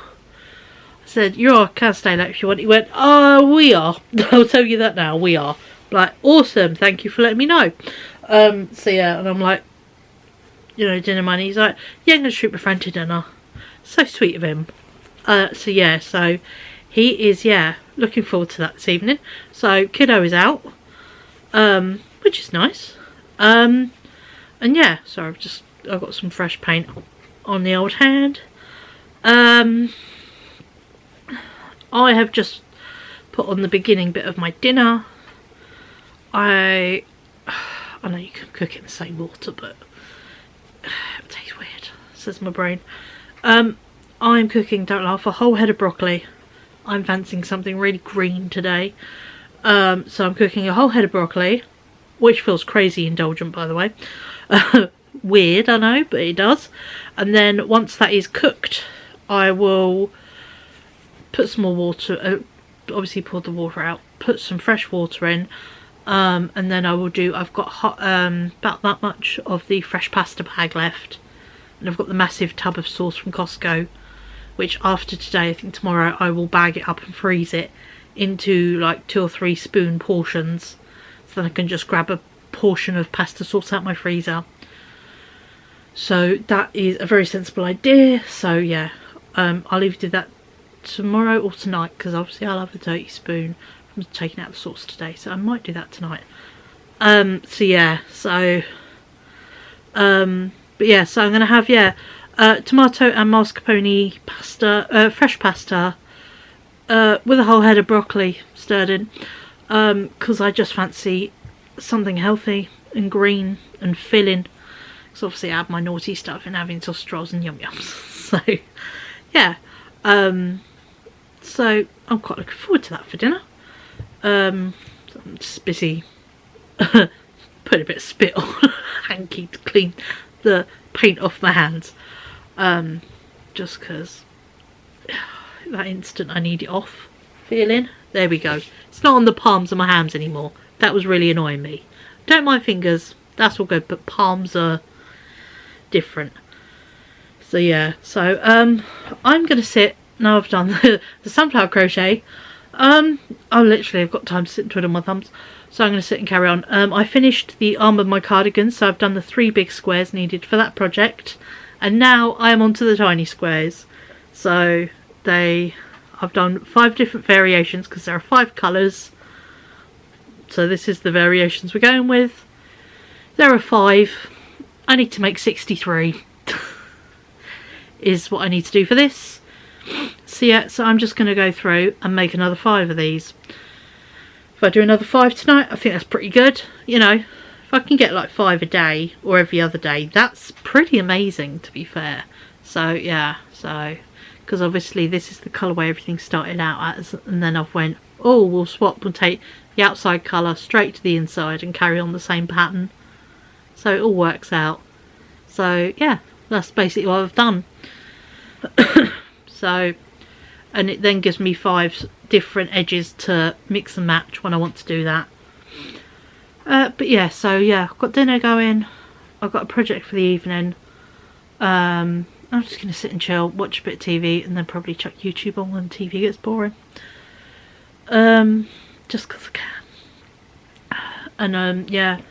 I said, can stay late if you want. He went, oh, we are. I'll tell you that now, we are. Like, awesome, thank you for letting me know. So yeah, and I'm like, you know, dinner money. He's like, yeah, I'm going to treat my friend to dinner. So sweet of him. So yeah, so he is, yeah, looking forward to that this evening. So kiddo is out, which is nice. And yeah, so I've got some fresh paint on the old hand. I have just put on the beginning bit of my dinner. I know you can cook it in the same water, but it tastes weird, says my brain. I'm cooking, don't laugh, a whole head of broccoli. I'm fancying something really green today. So I'm cooking a whole head of broccoli, which feels crazy indulgent, by the way. Weird, I know, but it does. And then once that is cooked, I will put some more water, obviously pour the water out, put some fresh water in, and then I've got about that much of the fresh pasta bag left, and I've got the massive tub of sauce from Costco, which after today, I think tomorrow, I will bag it up and freeze it into like 2 or 3 spoon portions, so then I can just grab a portion of pasta sauce out my freezer. So that is a very sensible idea. So yeah, I'll either do that tomorrow or tonight, because obviously I'll have a dirty spoon from taking out the sauce today, so I might do that tonight. So yeah, so but yeah, so I'm gonna have, yeah, tomato and mascarpone pasta, fresh pasta, with a whole head of broccoli stirred in, because I just fancy something healthy and green and filling, because obviously I have my naughty stuff in having sausage rolls and yum yums. So yeah, so I'm quite looking forward to that for dinner. So I'm just busy putting a bit of spit on a hanky to clean the paint off my hands, just because that instant I need it off feeling. There we go. It's not on the palms of my hands anymore. That was really annoying me. Don't mind fingers, that's all good, but palms are different. So yeah, so I'm gonna sit now I've done the sunflower crochet, I've got time to sit and twiddle my thumbs, so I'm going to sit and carry on. I finished the arm of my cardigan, so I've done the 3 big squares needed for that project, and now I am on to the tiny squares. So I've done 5 different variations because there are 5 colours, so this is the variations we're going with. There are 5. I need to make 63 is what I need to do for this. So yeah, so I'm just going to go through and make another 5 of these. If I do another 5 tonight, I think that's pretty good. You know, if I can get like 5 a day or every other day, that's pretty amazing, to be fair. So yeah, so because obviously this is the colourway everything started out as, and then I've went, oh, we'll swap and take the outside colour straight to the inside and carry on the same pattern. So it all works out. So yeah, that's basically what I've done. So, and it then gives me 5 different edges to mix and match when I want to do that. But yeah, so yeah, I've got dinner going. I've got a project for the evening. I'm just going to sit and chill, watch a bit of TV, and then probably chuck YouTube on when TV gets boring. Just because I can. And yeah,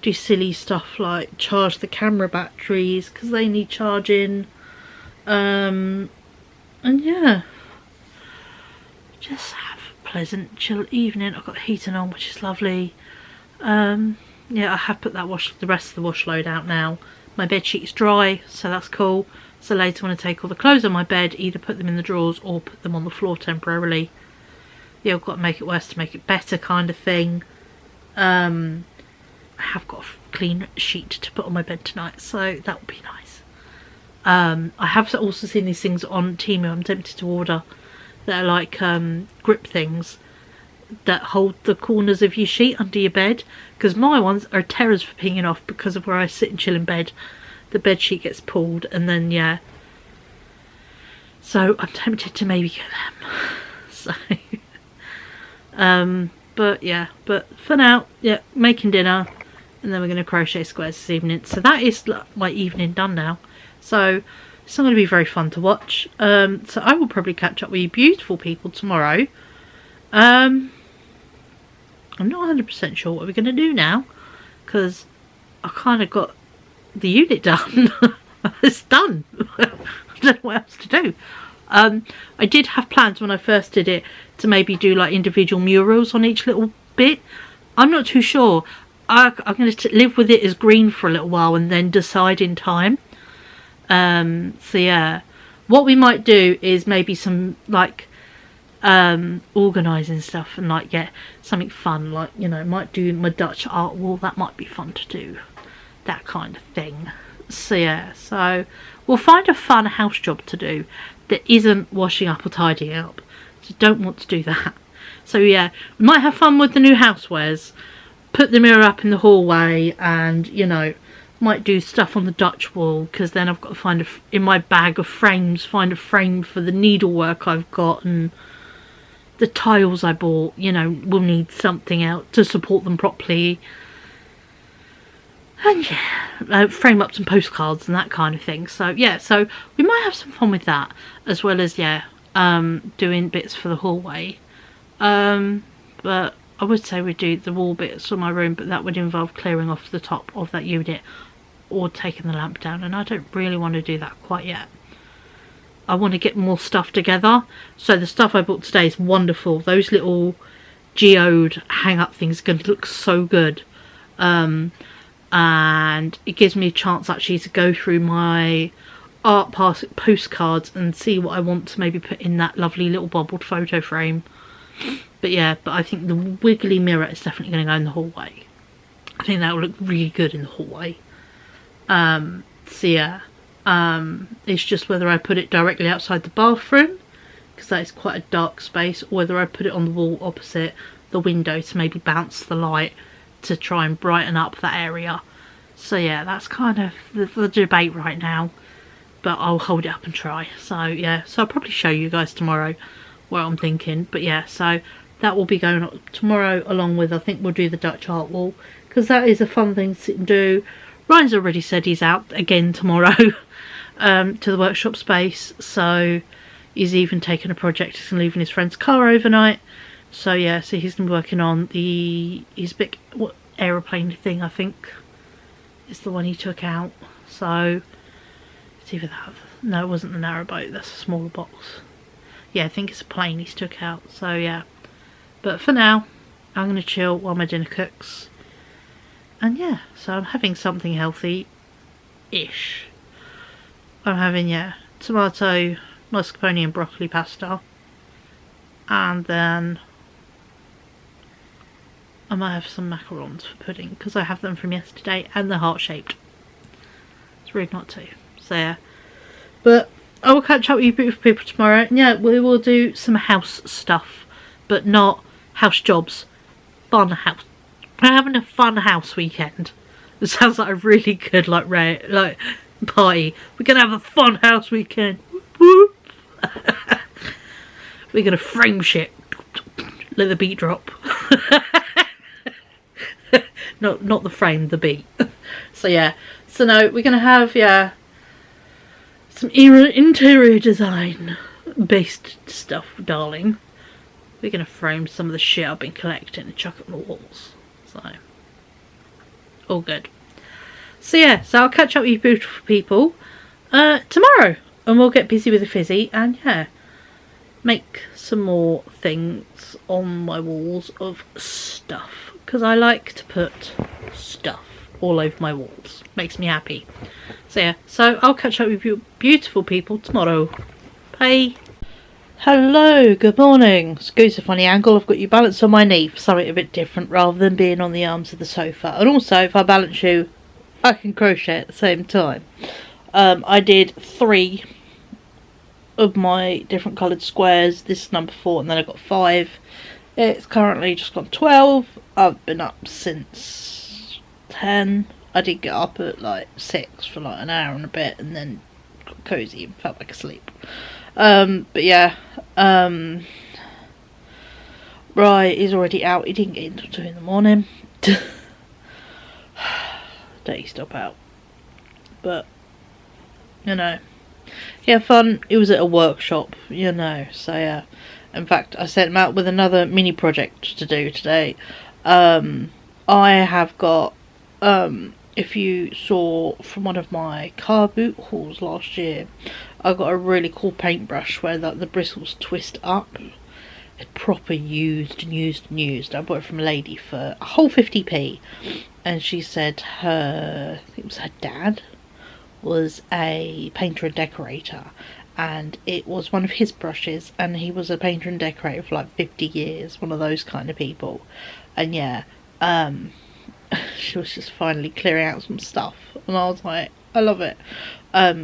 do silly stuff like charge the camera batteries because they need charging. And yeah, just have a pleasant chill evening. I've got the heating on, which is lovely. Yeah, I have put the rest of the wash load out now. My bed sheet's dry, so that's cool. So later when I take all the clothes on my bed, either put them in the drawers or put them on the floor temporarily. Yeah, I've got to make it worse to make it better kind of thing. I have got a clean sheet to put on my bed tonight, so that would be nice. I have also seen these things on Temu. I'm tempted to order. They're like grip things that hold the corners of your sheet under your bed, because my ones are terrors for pinging off because of where I sit and chill in bed. The bed sheet gets pulled, and then yeah, so I'm tempted to maybe get them. So but yeah, but for now, yeah, making dinner, and then we're going to crochet squares this evening. So that is my evening done now. So it's not going to be very fun to watch. So I will probably catch up with you beautiful people tomorrow. I'm not 100% sure what we're going to do now, because I kind of got the unit done. It's done. I don't know what else to do. I did have plans when I first did it to maybe do like individual murals on each little bit. I'm not too sure. I'm going to live with it as green for a little while and then decide in time. So yeah, what we might do is maybe some like organising stuff and like get something fun, like, you know, might do my Dutch art wall. That might be fun to do, that kind of thing. So yeah, so we'll find a fun house job to do that isn't washing up or tidying up. So don't want to do that. So yeah, we might have fun with the new housewares, put the mirror up in the hallway, and you know, might do stuff on the Dutch wall, because then I've got to find in my bag of frames, find a frame for the needlework I've got, and the tiles I bought, you know, will need something else to support them properly. And yeah, frame up some postcards and that kind of thing. So yeah, so we might have some fun with that, as well as yeah, doing bits for the hallway. But I would say we do the wall bits on my room, but that would involve clearing off the top of that unit or taking the lamp down, and I don't really want to do that quite yet. I want to get more stuff together. So the stuff I bought today is wonderful. Those little geode hang up things are going to look so good. And it gives me a chance actually to go through my art postcards and see what I want to maybe put in that lovely little bobbled photo frame. But yeah, but I think the wiggly mirror is definitely going to go in the hallway. I think that will look really good in the hallway. So yeah, it's just whether I put it directly outside the bathroom, because that is quite a dark space, or whether I put it on the wall opposite the window to maybe bounce the light to try and brighten up that area. So yeah, that's kind of the debate right now, but I'll hold it up and try. So yeah, so I'll probably show you guys tomorrow what I'm thinking. But yeah, so that will be going up tomorrow, along with, I think we'll do the Dutch art wall, because that is a fun thing to sit and do. Ryan's already said he's out again tomorrow to the workshop space, so He's even taken a project, he's leaving his friend's car overnight. So yeah, so he's been working on his big aeroplane thing, I think is the one he took out. So it's either that, no, it wasn't the narrowboat, that's a smaller box. Yeah, I think it's a plane he's took out. So yeah, but for now I'm going to chill while my dinner cooks. And yeah, so I'm having something healthy-ish. I'm having, yeah, tomato, mascarpone and broccoli pasta. And then I might have some macarons for pudding, because I have them from yesterday and they're heart-shaped. It's rude not to. So yeah. But I will catch up with you beautiful people tomorrow. And yeah, we will do some house stuff, but not house jobs. Fun house. We're having a fun house weekend. It sounds like a really good party. We're gonna have a fun house weekend. Whoop. We're gonna frame shit. Let the beat drop. not the frame, the beat. So yeah. So no, we're gonna have some interior design based stuff, darling. We're gonna frame some of the shit I've been collecting and chuck it on the walls. So all good. So yeah, so I'll catch up with you beautiful people tomorrow, and we'll get busy with the fizzy and yeah, make some more things on my walls of stuff, because I like to put stuff all over my walls. Makes me happy. So yeah, so I'll catch up with you beautiful people tomorrow. Bye. Hello, good morning. Excuse the funny angle, I've got you balanced on my knee for something a bit different rather than being on the arms of the sofa. And also, if I balance you, I can crochet at the same time. I did 3 of my different coloured squares. This is number 4, and then I got 5. It's currently just gone 12. I've been up since 10. I did get up at like 6 for like an hour and a bit, and then got cosy and felt like asleep. But yeah, right, he's already out. He didn't get in until 2 in the morning. Don't stop out. But, you know, he had fun. He was at a workshop, you know, so yeah. In fact, I sent him out with another mini project to do today. I have got, if you saw from one of my car boot hauls last year, I got a really cool paintbrush where the bristles twist up. It's proper used. I bought it from a lady for a whole 50p, and she said I think it was her dad was a painter and decorator, and it was one of his brushes, and he was a painter and decorator for like 50 years, one of those kind of people. And yeah, she was just finally clearing out some stuff, and I was like, I love it.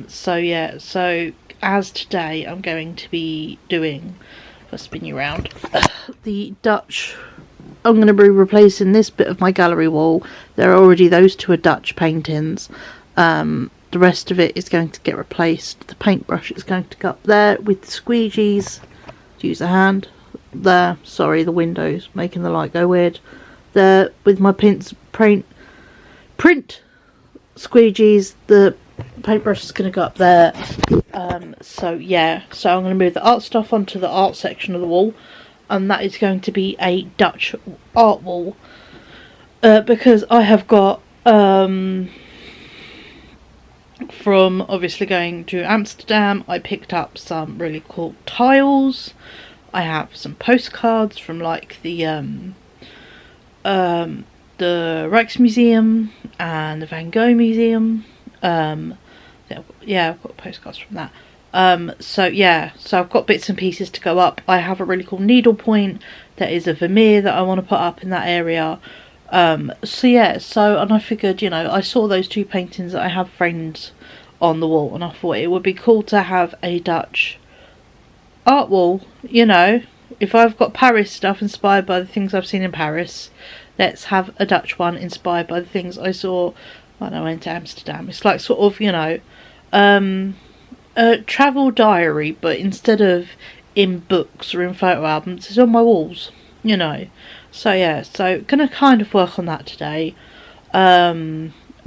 So yeah, so as today I'm going to be doing, if I spin you around, the Dutch. I'm going to be replacing this bit of my gallery wall. There are already those 2 are Dutch paintings. The rest of it is going to get replaced. The paintbrush is going to go up there with the squeegees. Use a hand. There, sorry, the window's making the light go weird. There, with my print squeegees, the paintbrush is going to go up there. So yeah, so I'm going to move the art stuff onto the art section of the wall, and that is going to be a Dutch art wall, because I have got from obviously going to Amsterdam, I picked up some really cool tiles. I have some postcards from like the Rijksmuseum and the Van Gogh Museum. Yeah, I've got postcards from that. So yeah, so I've got bits and pieces to go up. I have a really cool needlepoint that is a Vermeer that I want to put up in that area. So yeah, so, and I figured, you know, I saw those 2 paintings that I have framed on the wall, and I thought it would be cool to have a Dutch art wall, you know. If I've got Paris stuff inspired by the things I've seen in Paris, let's have a Dutch one inspired by the things I saw when I went to Amsterdam. It's like sort of, you know, a travel diary, but instead of in books or in photo albums, it's on my walls, you know. So yeah, so gonna kind of work on that today.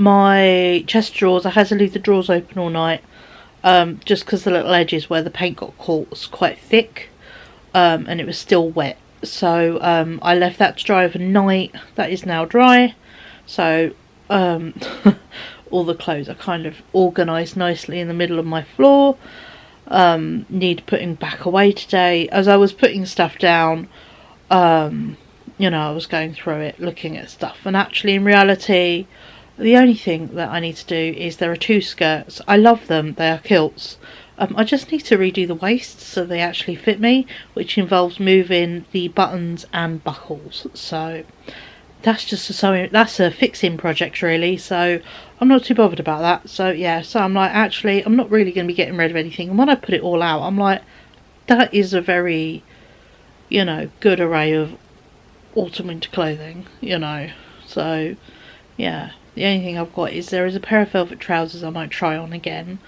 My chest drawers, I had to leave the drawers open all night. just because the little edges where the paint got caught was quite thick, and it was still wet. So I left that to dry overnight. That is now dry. So all the clothes are kind of organised nicely in the middle of my floor. Need putting back away today. As I was putting stuff down, you know, I was going through it, looking at stuff, and actually in reality the only thing that I need to do is there are 2 skirts. I love them, they are kilts. I just need to redo the waists so they actually fit me, which involves moving the buttons and buckles. So that's just that's a fixing project really, so I'm not too bothered about that. So yeah, so I'm like, actually I'm not really going to be getting rid of anything, and when I put it all out I'm like, that is a very, you know, good array of autumn winter clothing, you know. So yeah, the only thing I've got is there is a pair of velvet trousers I might try on again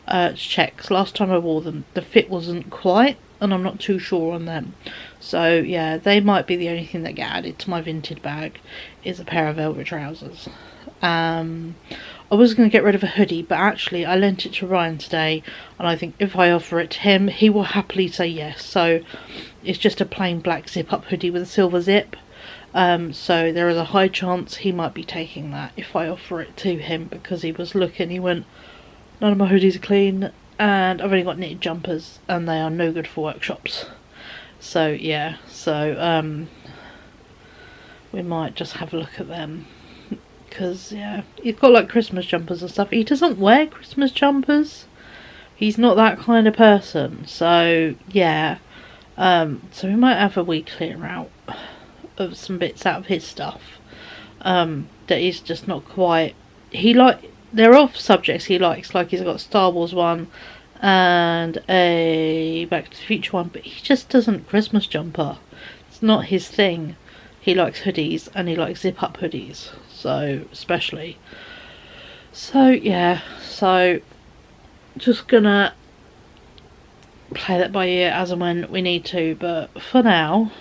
to check, 'cause last time I wore them the fit wasn't quite, and I'm not too sure on them. So yeah, they might be the only thing that get added to my vintage bag, is a pair of velvet trousers. I was going to get rid of a hoodie, but actually I lent it to Ryan today, and I think if I offer it to him he will happily say yes. So it's just a plain black zip up hoodie with a silver zip. So there is a high chance he might be taking that if I offer it to him, because he was looking, he went, none of my hoodies are clean and I've only got knitted jumpers and they are no good for workshops. So yeah, so we might just have a look at them, because yeah, he's got like Christmas jumpers and stuff. He doesn't wear Christmas jumpers, he's not that kind of person. So yeah, so we might have a wee clear out of some bits out of his stuff that is just not quite, they're of subjects he likes, like he's got a Star Wars one and a Back to the Future one, but he just doesn't Christmas jumper. It's not his thing. He likes hoodies, and he likes zip up hoodies, so especially. So yeah, so just gonna play that by ear as and when we need to, but for now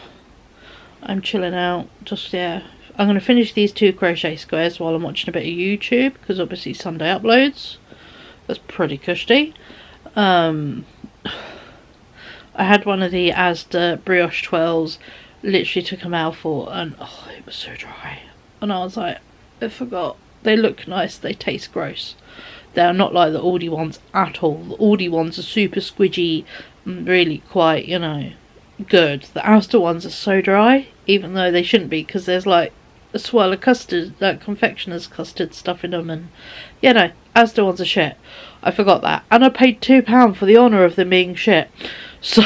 I'm chilling out. Just yeah, I'm going to finish these 2 crochet squares while I'm watching a bit of YouTube, because obviously Sunday uploads. That's pretty cushy. I had one of the Asda brioche twirls, literally took a mouthful, and oh, it was so dry. And I was like, I forgot. They look nice, they taste gross. They're not like the Aldi ones at all. The Aldi ones are super squidgy, really quite, you know, good. The Asda ones are so dry, even though they shouldn't be, because there's like a swirl of custard, like confectioner's custard stuff in them, and you know, Asda ones are shit. I forgot that, and I paid £2 for the honour of them being shit. So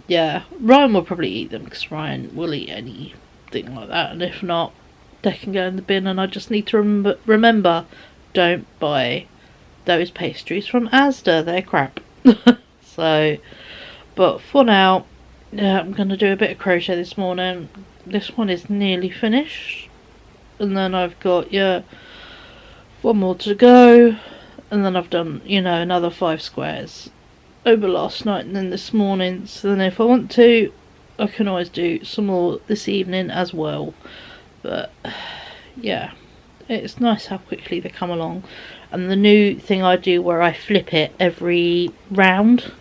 yeah, Ryan will probably eat them, because Ryan will eat anything like that, and if not, they can go in the bin. And I just need to remember, don't buy those pastries from Asda, they're crap. So but for now, yeah, I'm going to do a bit of crochet this morning. This one is nearly finished, and then I've got, yeah, 1 more to go, and then I've done, you know, another 5 squares over last night and then this morning. So then if I want to, I can always do some more this evening as well. But yeah, it's nice how quickly they come along. And the new thing I do where I flip it every round.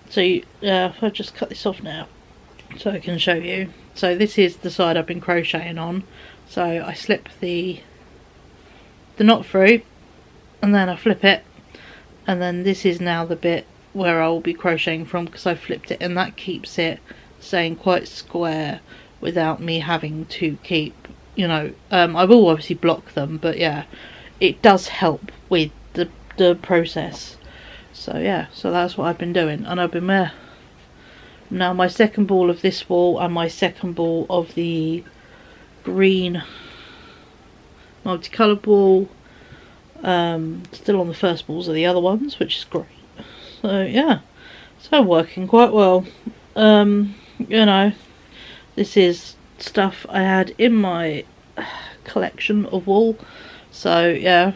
So if I just cut this off now so I can show you. So this is the side I've been crocheting on. So I slip the knot through, and then I flip it, and then this is now the bit where I will be crocheting from, because I flipped it, and that keeps it staying quite square without me having to keep, you know, I will obviously block them, but yeah, it does help with the process. So yeah, so that's what I've been doing, and I've been there. Now my second ball of this wall and my second ball of the green multicoloured wall, still on the first balls of the other ones, which is great. So yeah, so working quite well. You know, this is stuff I had in my collection of wool, so yeah,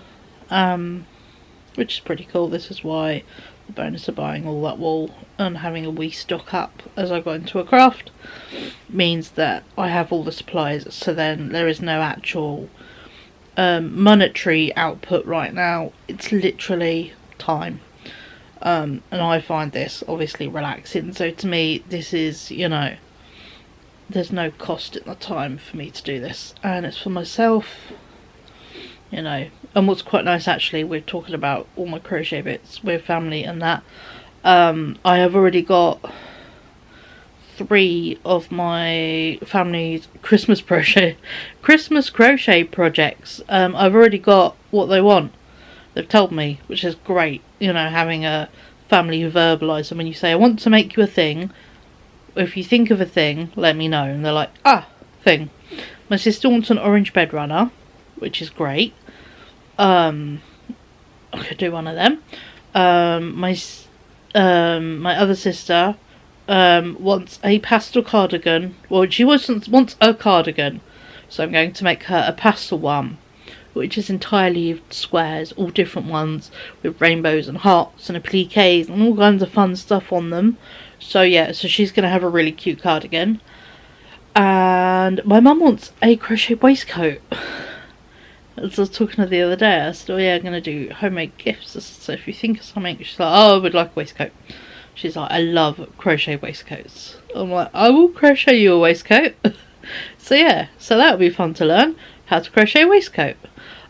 which is pretty cool. This is why the bonus of buying all that wool and having a wee stock up as I got into a craft means that I have all the supplies, so then there is no actual monetary output right now. It's literally time. And I find this obviously relaxing, so to me this is, you know, there's no cost in the time for me to do this, and it's for myself, you know. And what's quite nice, actually, we're talking about all my crochet bits with family and that, I have already got 3 of my family's Christmas crochet projects. I've already got what they want. They've told me, which is great, you know, having a family who verbalise. And when you say, I want to make you a thing, if you think of a thing, let me know. And they're like, thing. My sister wants an orange bed runner, which is great. I could do one of them. My other sister wants a pastel cardigan. Well, she wants a cardigan, so I'm going to make her a pastel one, which is entirely squares, all different ones, with rainbows and hearts and appliques and all kinds of fun stuff on them. So yeah, so she's going to have a really cute cardigan. And my mum wants a crochet waistcoat. As I was talking to her the other day, I said, oh yeah, I'm going to do homemade gifts. So if you think of something, she's like, oh, I would like a waistcoat. She's like, I love crochet waistcoats. I'm like, I will crochet you a waistcoat. So yeah, so that would be fun to learn how to crochet a waistcoat.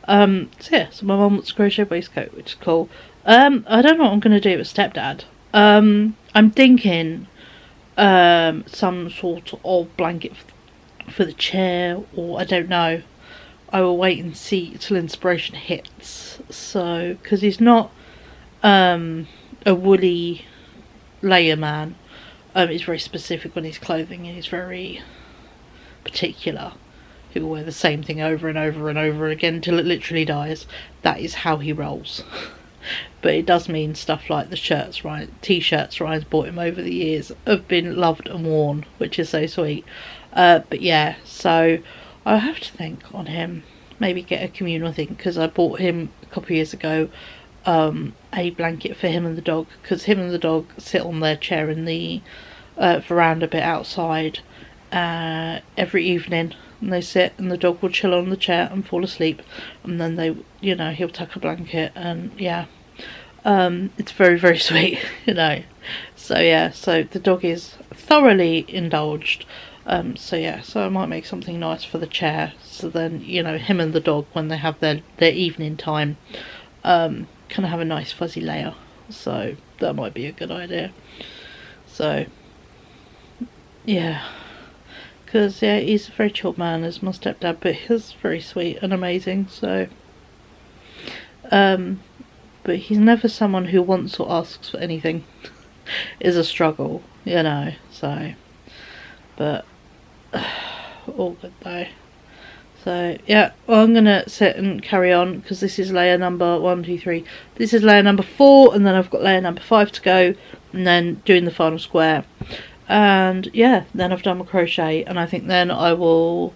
So yeah, so my mum wants a crochet waistcoat, which is cool. I don't know what I'm going to do with stepdad. I'm thinking some sort of blanket for the chair, or I don't know. I will wait and see till inspiration hits. So, because he's not a woolly layer man. He's very specific on his clothing, and he's very particular. He will wear the same thing over and over and over again till it literally dies. That is how he rolls. But it does mean stuff like the shirts, right? T-shirts Ryan's bought him over the years have been loved and worn, which is so sweet. But yeah, so I'll have to think on him. Maybe get a communal thing, because I bought him a couple of years ago a blanket for him and the dog, because him and the dog sit on their chair in the veranda bit outside every evening, and they sit and the dog will chill on the chair and fall asleep, and then they, you know, he'll tuck a blanket, and yeah, it's very, very sweet, you know. So yeah, so the dog is thoroughly indulged. So yeah, so I might make something nice for the chair, so then, you know, him and the dog, when they have their evening time, kind of have a nice fuzzy layer. So that might be a good idea. So yeah, because yeah, he's a very chilled man, as my stepdad, but he's very sweet and amazing. So but he's never someone who wants or asks for anything. Is a struggle, you know. So but all good though. So yeah, well, I'm gonna sit and carry on, because this is layer number 1, 2, 3. This is layer number 4, and then I've got layer number 5 to go, and then doing the final square. And yeah, then I've done my crochet, and I think then I will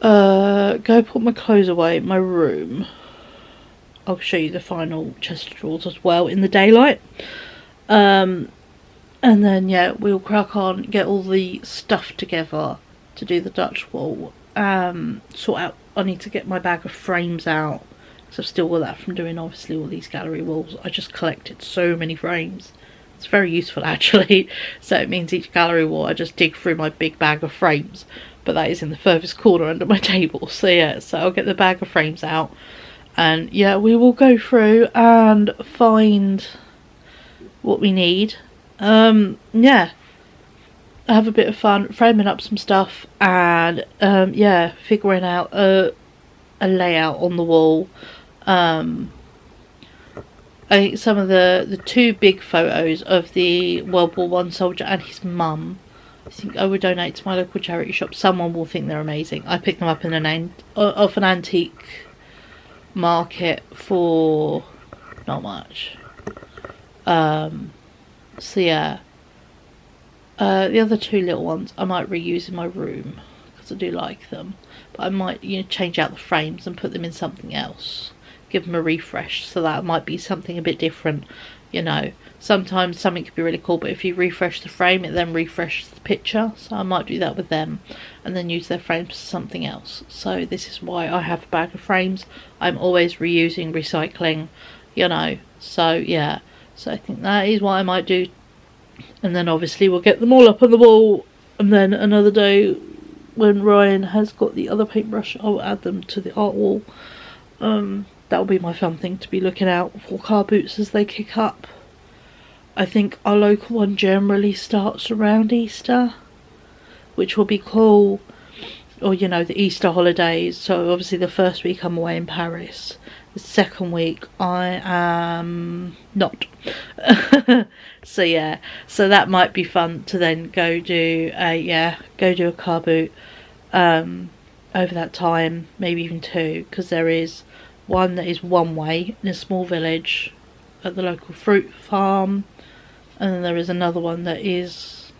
go put my clothes away in my room. I'll show you the final chest of drawers as well in the daylight. And then yeah, we'll crack on, get all the stuff together to do the Dutch wall. Sort out, I need to get my bag of frames out, because I've still got that from doing obviously all these gallery walls. I just collected so many frames. It's very useful actually. So it means each gallery wall I just dig through my big bag of frames, but that is in the furthest corner under my table. So yeah, so I'll get the bag of frames out, and yeah, we will go through and find what we need. Yeah, have a bit of fun framing up some stuff, and yeah, figuring out a layout on the wall. I think some of the 2 big photos of the World War I soldier and his mum, I think I would donate to my local charity shop. Someone will think they're amazing. I picked them up in off an antique market for not much. So yeah, the other 2 little ones I might reuse in my room, because I do like them, but I might, you know, change out the frames and put them in something else, give them a refresh, so that might be something a bit different, you know. Sometimes something could be really cool, but if you refresh the frame, it then refreshes the picture, so I might do that with them, and then use their frames for something else. So this is why I have a bag of frames. I'm always reusing, recycling, you know. So yeah, so I think that is what I might do. And then obviously we'll get them all up on the wall, and then another day when Ryan has got the other paintbrush, I'll add them to the art wall. That'll be my fun thing to be looking out for car boots as they kick up. I think our local one generally starts around Easter, which will be cool. Or, you know, the Easter holidays. So obviously the first week I'm away in Paris. The second week I am not. So yeah, so that might be fun to then go do a car boot over that time, maybe even two, because there is one that is one way in a small village at the local fruit farm, and then there is another one that is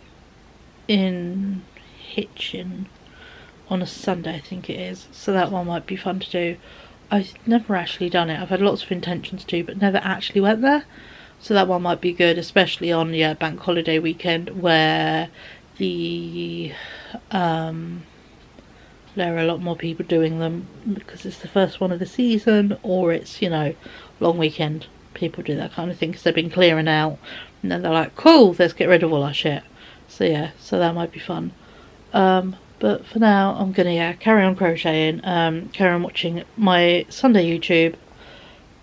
in Hitchin on a Sunday, I think it is. So that one might be fun to do. I've never actually done it. I've had lots of intentions to, but never actually went there. So that one might be good, especially on bank holiday weekend, where the there are a lot more people doing them because it's the first one of the season, or it's, you know, long weekend. People do that kind of thing because they've been clearing out, and then they're like, cool, let's get rid of all our shit. So yeah, so that might be fun. But for now, I'm gonna carry on crocheting, carry on watching my Sunday YouTube,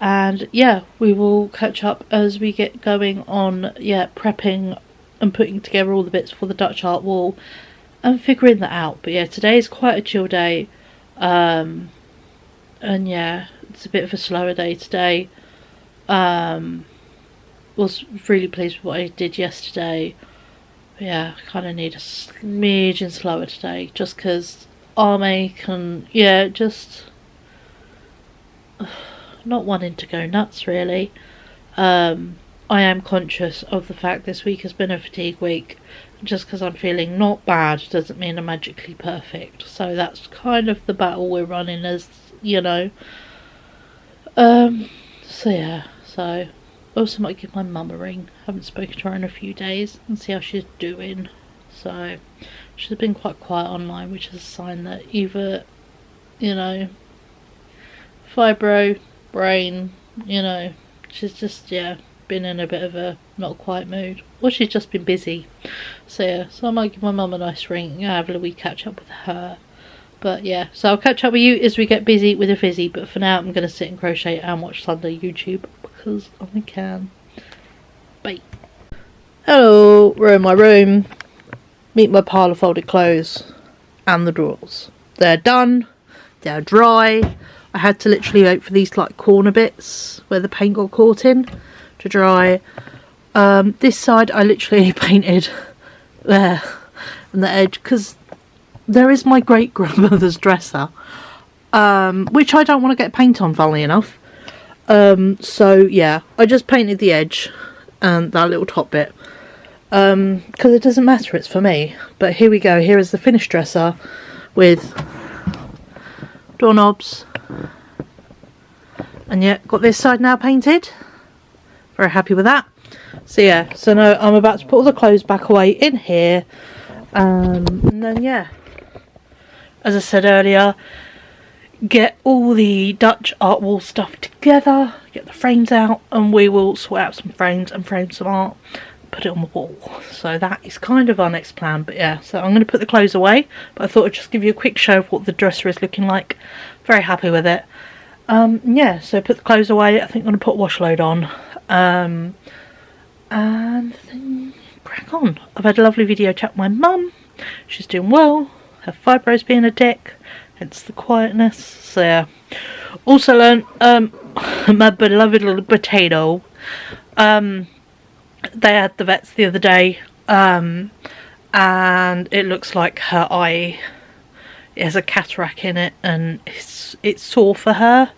and yeah, we will catch up as we get going on prepping and putting together all the bits for the Dutch art wall and figuring that out. But yeah, today is quite a chill day, and yeah, it's a bit of a slower day today. Was really pleased with what I did yesterday. Yeah, I kind of need a smidgen slower today, just because Arme can, just not wanting to go nuts really. I am conscious of the fact this week has been a fatigue week. Just because I'm feeling not bad doesn't mean I'm magically perfect. So that's kind of the battle we're running, as you know. So yeah, so also might give my mum a ring. Haven't spoken to her in a few days and see how she's doing. So she's been quite quiet online, which is a sign that either, you know, fibro, brain, you know, she's just been in a bit of a not quiet mood, or she's just been busy. So yeah, so I might give my mum a nice ring and have a wee catch up with her. But yeah, so I'll catch up with you as we get busy with a fizzy. But for now, I'm going to sit and crochet and watch Sunday YouTube because I can. Bye. Hello, we're in my room. Meet my pile of folded clothes and the drawers. They're done. They're dry. I had to literally wait for these like corner bits where the paint got caught in to dry. This side I literally painted there on the edge because there is my great grandmother's dresser, which I don't want to get paint on, funnily enough. So yeah, I just painted the edge and that little top bit because it doesn't matter, it's for me. But here we go. Here is the finished dresser with doorknobs, and yeah, got this side now painted. Very happy with that. So yeah, so now I'm about to put all the clothes back away in here, and then yeah, as I said earlier, get all the Dutch art wall stuff together, get the frames out, and we will sort out some frames and frame some art, put it on the wall. So that is kind of our next plan. But yeah, so I'm going to put the clothes away, but I thought I'd just give you a quick show of what the dresser is looking like. Very happy with it. Yeah, so put the clothes away. I think I'm going to put a wash load on, and then crack on. I've had a lovely video chat with my mum. She's doing well. Her fibro's being a dick, hence the quietness. So yeah. Also learned my beloved little potato. They had the vets the other day, and it looks like her eye, it has a cataract in it, and it's sore for her.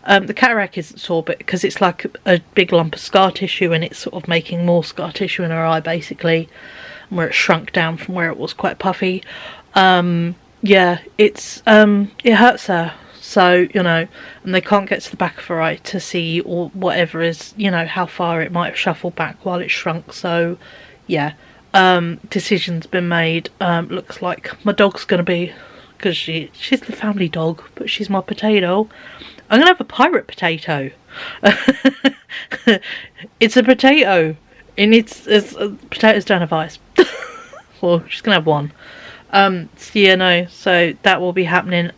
The cataract isn't sore, but because it's like a big lump of scar tissue, and it's sort of making more scar tissue in her eye basically, where it shrunk down from where it was quite puffy. Yeah, it's it hurts her. So, you know, and they can't get to the back of her eye to see, or whatever is, you know, how far it might have shuffled back while it shrunk. So yeah, decision's been made. Looks like my dog's gonna be, because she's the family dog, but she's my potato. I'm gonna have a pirate potato. It's a potato. Potatoes don't have eyes. Well, she's gonna have one. So yeah, no, so that will be happening.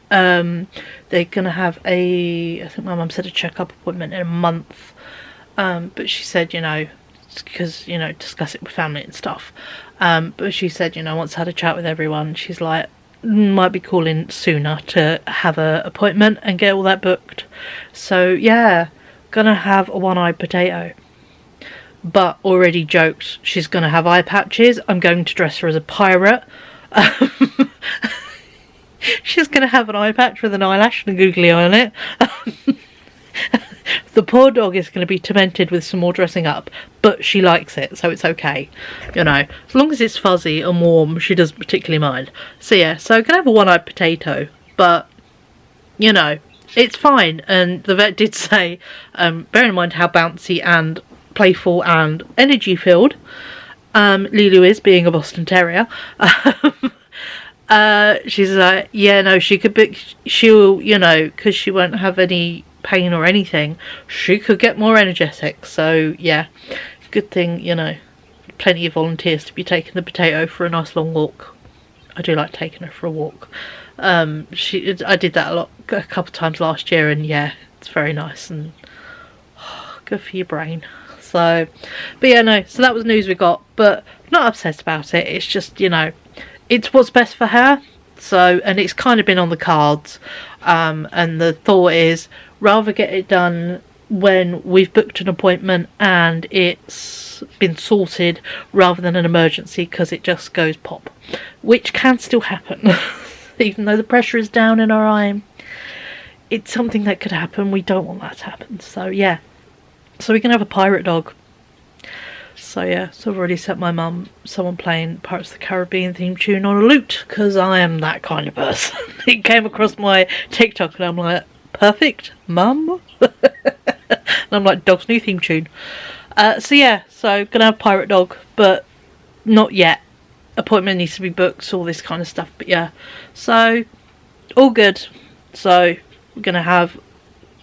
They're gonna have I think my mum said a check-up appointment in a month. But she said, you know, because, you know, discuss it with family and stuff. But she said, you know, once I had a chat with everyone, she's like, might be calling sooner to have a appointment and get all that booked. So yeah, gonna have a one-eyed potato. But already joked, she's gonna have eye patches. I'm going to dress her as a pirate. She's gonna have an eye patch with an eyelash and a googly eye on it. The poor dog is going to be tormented with some more dressing up, but she likes it, so it's okay. You know, as long as it's fuzzy and warm, she doesn't particularly mind. So yeah, so I'm going to have a one-eyed potato, but, you know, it's fine. And the vet did say, bear in mind how bouncy and playful and energy-filled Lulu is, being a Boston Terrier. She's like, yeah, no, she'll, you know, because she won't have any pain or anything, she could get more energetic. So yeah, good thing, you know, plenty of volunteers to be taking the potato for a nice long walk. I do like taking her for a walk. I did that a couple of times last year, and yeah, it's very nice and good for your brain. So, but yeah, no, so that was news we got, but not upset about it. It's just, you know, it's what's best for her. So, and it's kind of been on the cards, and the thought is rather get it done when we've booked an appointment and it's been sorted, rather than an emergency, because it just goes pop, which can still happen. Even though the pressure is down in our eye, it's something that could happen. We don't want that to happen. So yeah, so we can have a pirate dog. So yeah, so I've already sent my mum someone playing Pirates of the Caribbean theme tune on a lute, because I am that kind of person. It came across my TikTok and I'm like, perfect, mum. And I'm like, dog's new theme tune. So yeah, so gonna have pirate dog, but not yet. Appointment needs to be booked, all this kind of stuff. But yeah, so all good. So we're gonna have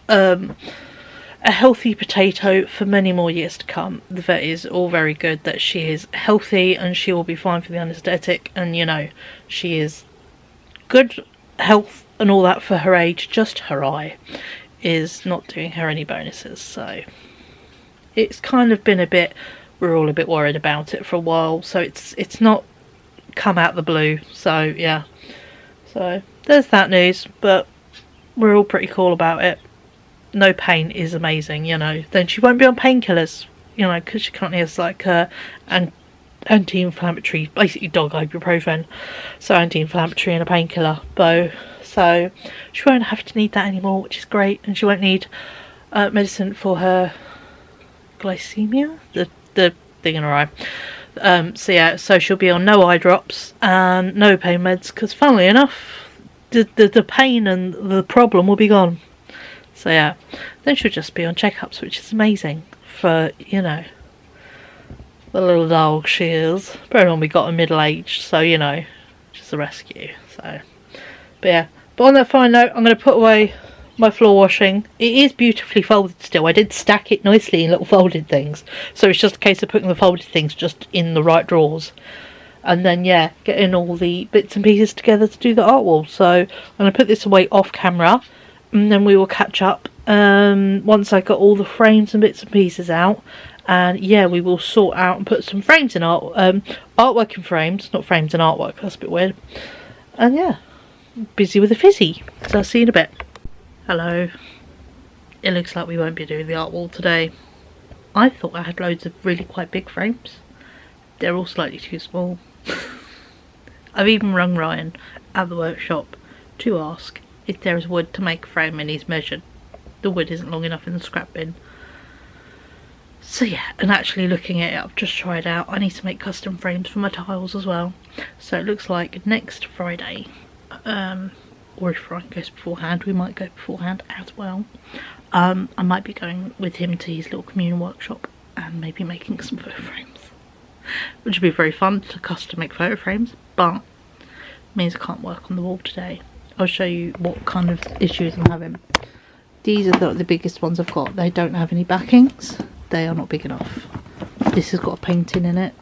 a healthy potato for many more years to come. The vet is all very good that she is healthy and she will be fine for the anaesthetic, and you know, she is good health and all that for her age. Just her eye is not doing her any bonuses, so it's kind of been we're all a bit worried about it for a while, so it's not come out the blue. So yeah, so there's that news, but we're all pretty cool about it. No pain is amazing, you know. Then she won't be on painkillers, you know, because she currently has like an anti-inflammatory, basically dog ibuprofen, so anti-inflammatory and a painkiller, so she won't have to need that anymore, which is great. And she won't need medicine for her glycemia, the thing in her eye. So yeah, so she'll be on no eye drops and no pain meds, because funnily enough, the pain and the problem will be gone. So yeah, then she'll just be on checkups, which is amazing for, you know, the little dog she is. Bearing on we got her middle-aged, so you know, she's a rescue. So, but yeah, but on that fine note, I'm going to put away my floor washing. It is beautifully folded still. I did stack it nicely in little folded things, so it's just a case of putting the folded things just in the right drawers, and then yeah, getting all the bits and pieces together to do the art wall. So I'm going to put this away off camera, and then we will catch up once I got all the frames and bits and pieces out. And yeah, we will sort out and put some frames in artwork in frames, not frames in artwork, that's a bit weird. And yeah, busy with the fizzy, so I'll see you in a bit. Hello. It looks like we won't be doing the art wall today. I thought I had loads of really quite big frames. They're all slightly too small. I've even rung Ryan at the workshop to ask if there is wood to make a frame, and he's measured. The wood isn't long enough in the scrap bin. So yeah, and actually looking at it, I've just tried out, I need to make custom frames for my tiles as well. So it looks like next Friday, or if Ryan goes beforehand, we might go beforehand as well. I might be going with him to his little communal workshop and maybe making some photo frames, which would be very fun to custom make photo frames, but it means I can't work on the wall today. I'll show you what kind of issues I'm having. These are the biggest ones I've got. They don't have any backings. They are not big enough. This has got a painting in it.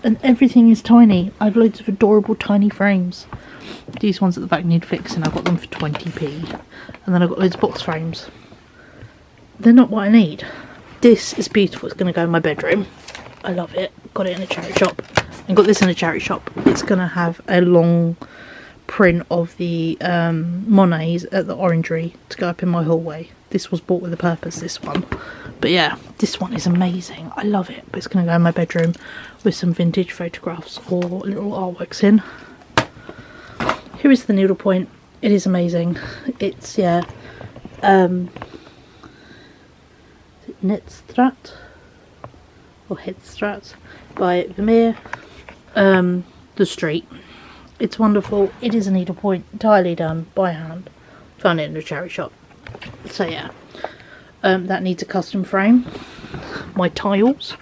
And everything is tiny. I have loads of adorable tiny frames. These ones at the back need fixing. I got them for 20p. And then I've got loads of box frames. They're not what I need. This is beautiful. It's going to go in my bedroom. I love it. Got it in a charity shop. And got this in a charity shop. It's going to have a long print of the Monets at the Orangery to go up in my hallway. This was bought with a purpose, this one. But yeah, this one is amazing. I love it. But it's going to go in my bedroom with some vintage photographs or little artworks in. Here is the needlepoint. It is amazing. It's, yeah, Netstrat or Headstrat by Vermeer. The Street. It's wonderful. It is a needlepoint, entirely done by hand. Found it in a charity shop. So yeah, that needs a custom frame. My tiles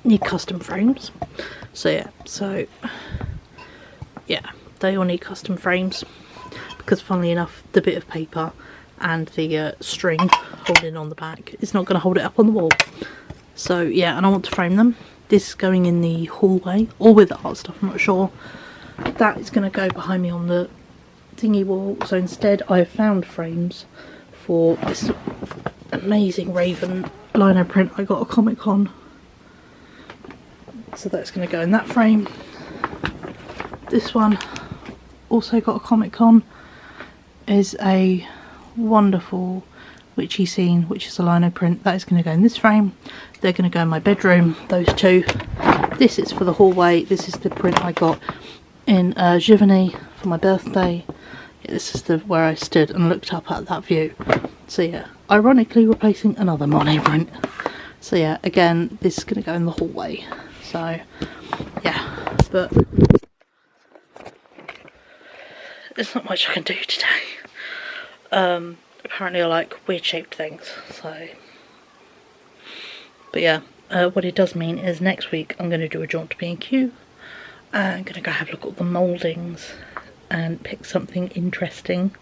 need custom frames. So yeah, they all need custom frames because, funnily enough, the bit of paper and the string holding on the back is not going to hold it up on the wall. So yeah, and I want to frame them. This is going in the hallway, or with the art stuff, I'm not sure. That is going to go behind me on the thingy wall. So instead I have found frames for this amazing Raven lino print I got at Comic-Con. So that's going to go in that frame. This one, also got a Comic-Con, is a wonderful witchy scene, which is a lino print. That is going to go in this frame. They're going to go in my bedroom, those two. This is for the hallway. This is the print I got in Giverny for my birthday. Yeah, this is where I stood and looked up at that view. So yeah, ironically replacing another Monet print. So yeah, again, this is going to go in the hallway. So yeah, but there's not much I can do today. Apparently I like weird shaped things, so. But yeah, what it does mean is next week I'm going to do a jaunt to B&Q. I'm going to go have a look at the mouldings and pick something interesting,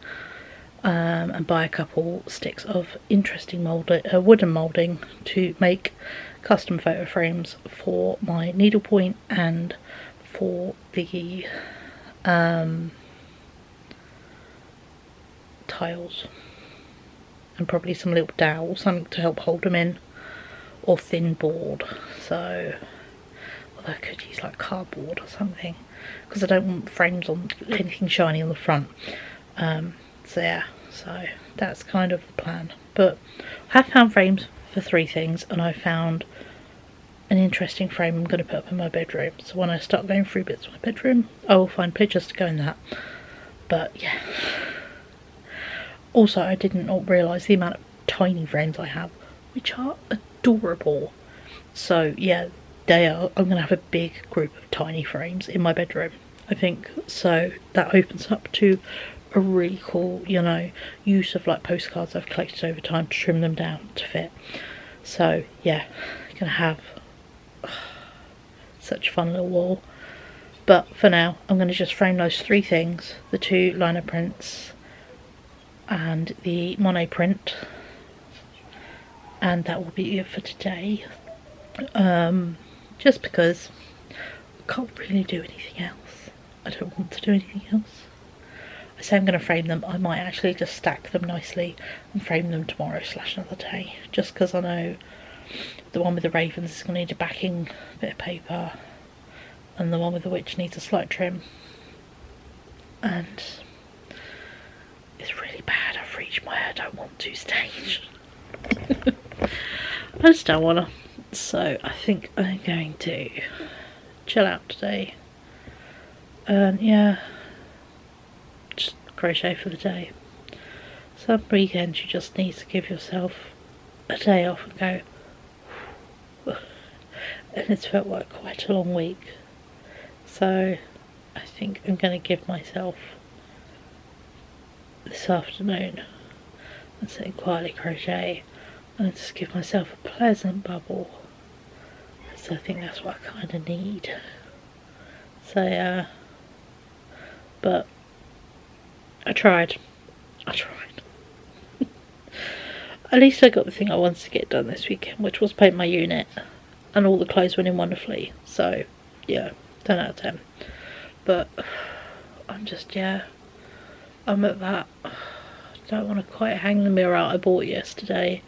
and buy a couple sticks of interesting wooden moulding to make custom photo frames for my needlepoint and for the tiles, and probably some little dowels, something to help hold them in, or thin board. So, although I could use like cardboard or something, because I don't want frames on anything shiny on the front. So yeah, so that's kind of the plan. But I have found frames for 3 things, and I found an interesting frame I'm going to put up in my bedroom. So when I start going through bits of my bedroom, I will find pictures to go in that. But yeah. Also, I did not realise the amount of tiny frames I have, which are adorable. So yeah, I'm going to have a big group of tiny frames in my bedroom, I think. So that opens up to a really cool, you know, use of like postcards I've collected over time to trim them down to fit. So yeah, I'm going to have such a fun little wall. But for now, I'm going to just frame those 3 things, the 2 lino prints and the Monet print, and that will be it for today. Just because I can't really do anything else. I don't want to do anything else. I say I'm going to frame them. I might actually just stack them nicely and frame them tomorrow / another day, just because I know the one with the ravens is going to need a backing bit of paper, and the one with the witch needs a slight trim, and it's really bad. I've reached my I don't want to stage. I just don't want to. So I think I'm going to chill out today. And yeah, just crochet for the day. Some weekends you just need to give yourself a day off and go. And it's felt like quite a long week. So I think I'm going to give myself this afternoon and sit and quietly crochet and just give myself a pleasant bubble. So I think that's what I kind of need. So yeah, but I tried. at least I got the thing I wanted to get done this weekend, which was paint my unit, and all the clothes went in wonderfully. So yeah, 10 out of 10. But I'm just, yeah, I'm at that. I don't want to quite hang the mirror out I bought yesterday.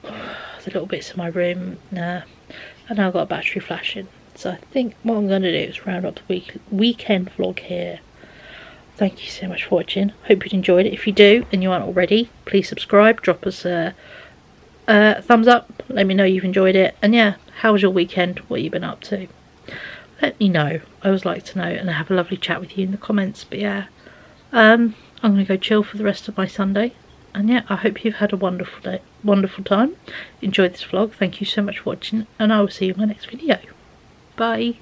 The little bits in my room, nah. And now I've got a battery flashing. So I think what I'm going to do is round up the weekend vlog here. Thank you so much for watching. Hope you enjoyed it. If you do and you aren't already, please subscribe. Drop us a thumbs up. Let me know you've enjoyed it. And yeah, how was your weekend? What have you been up to? Let me know. I always like to know, and have a lovely chat with you in the comments. But yeah, I'm going to go chill for the rest of my Sunday. And yeah, I hope you've had a wonderful day, wonderful time. Enjoyed this vlog. Thank you so much for watching, and I will see you in my next video. Bye.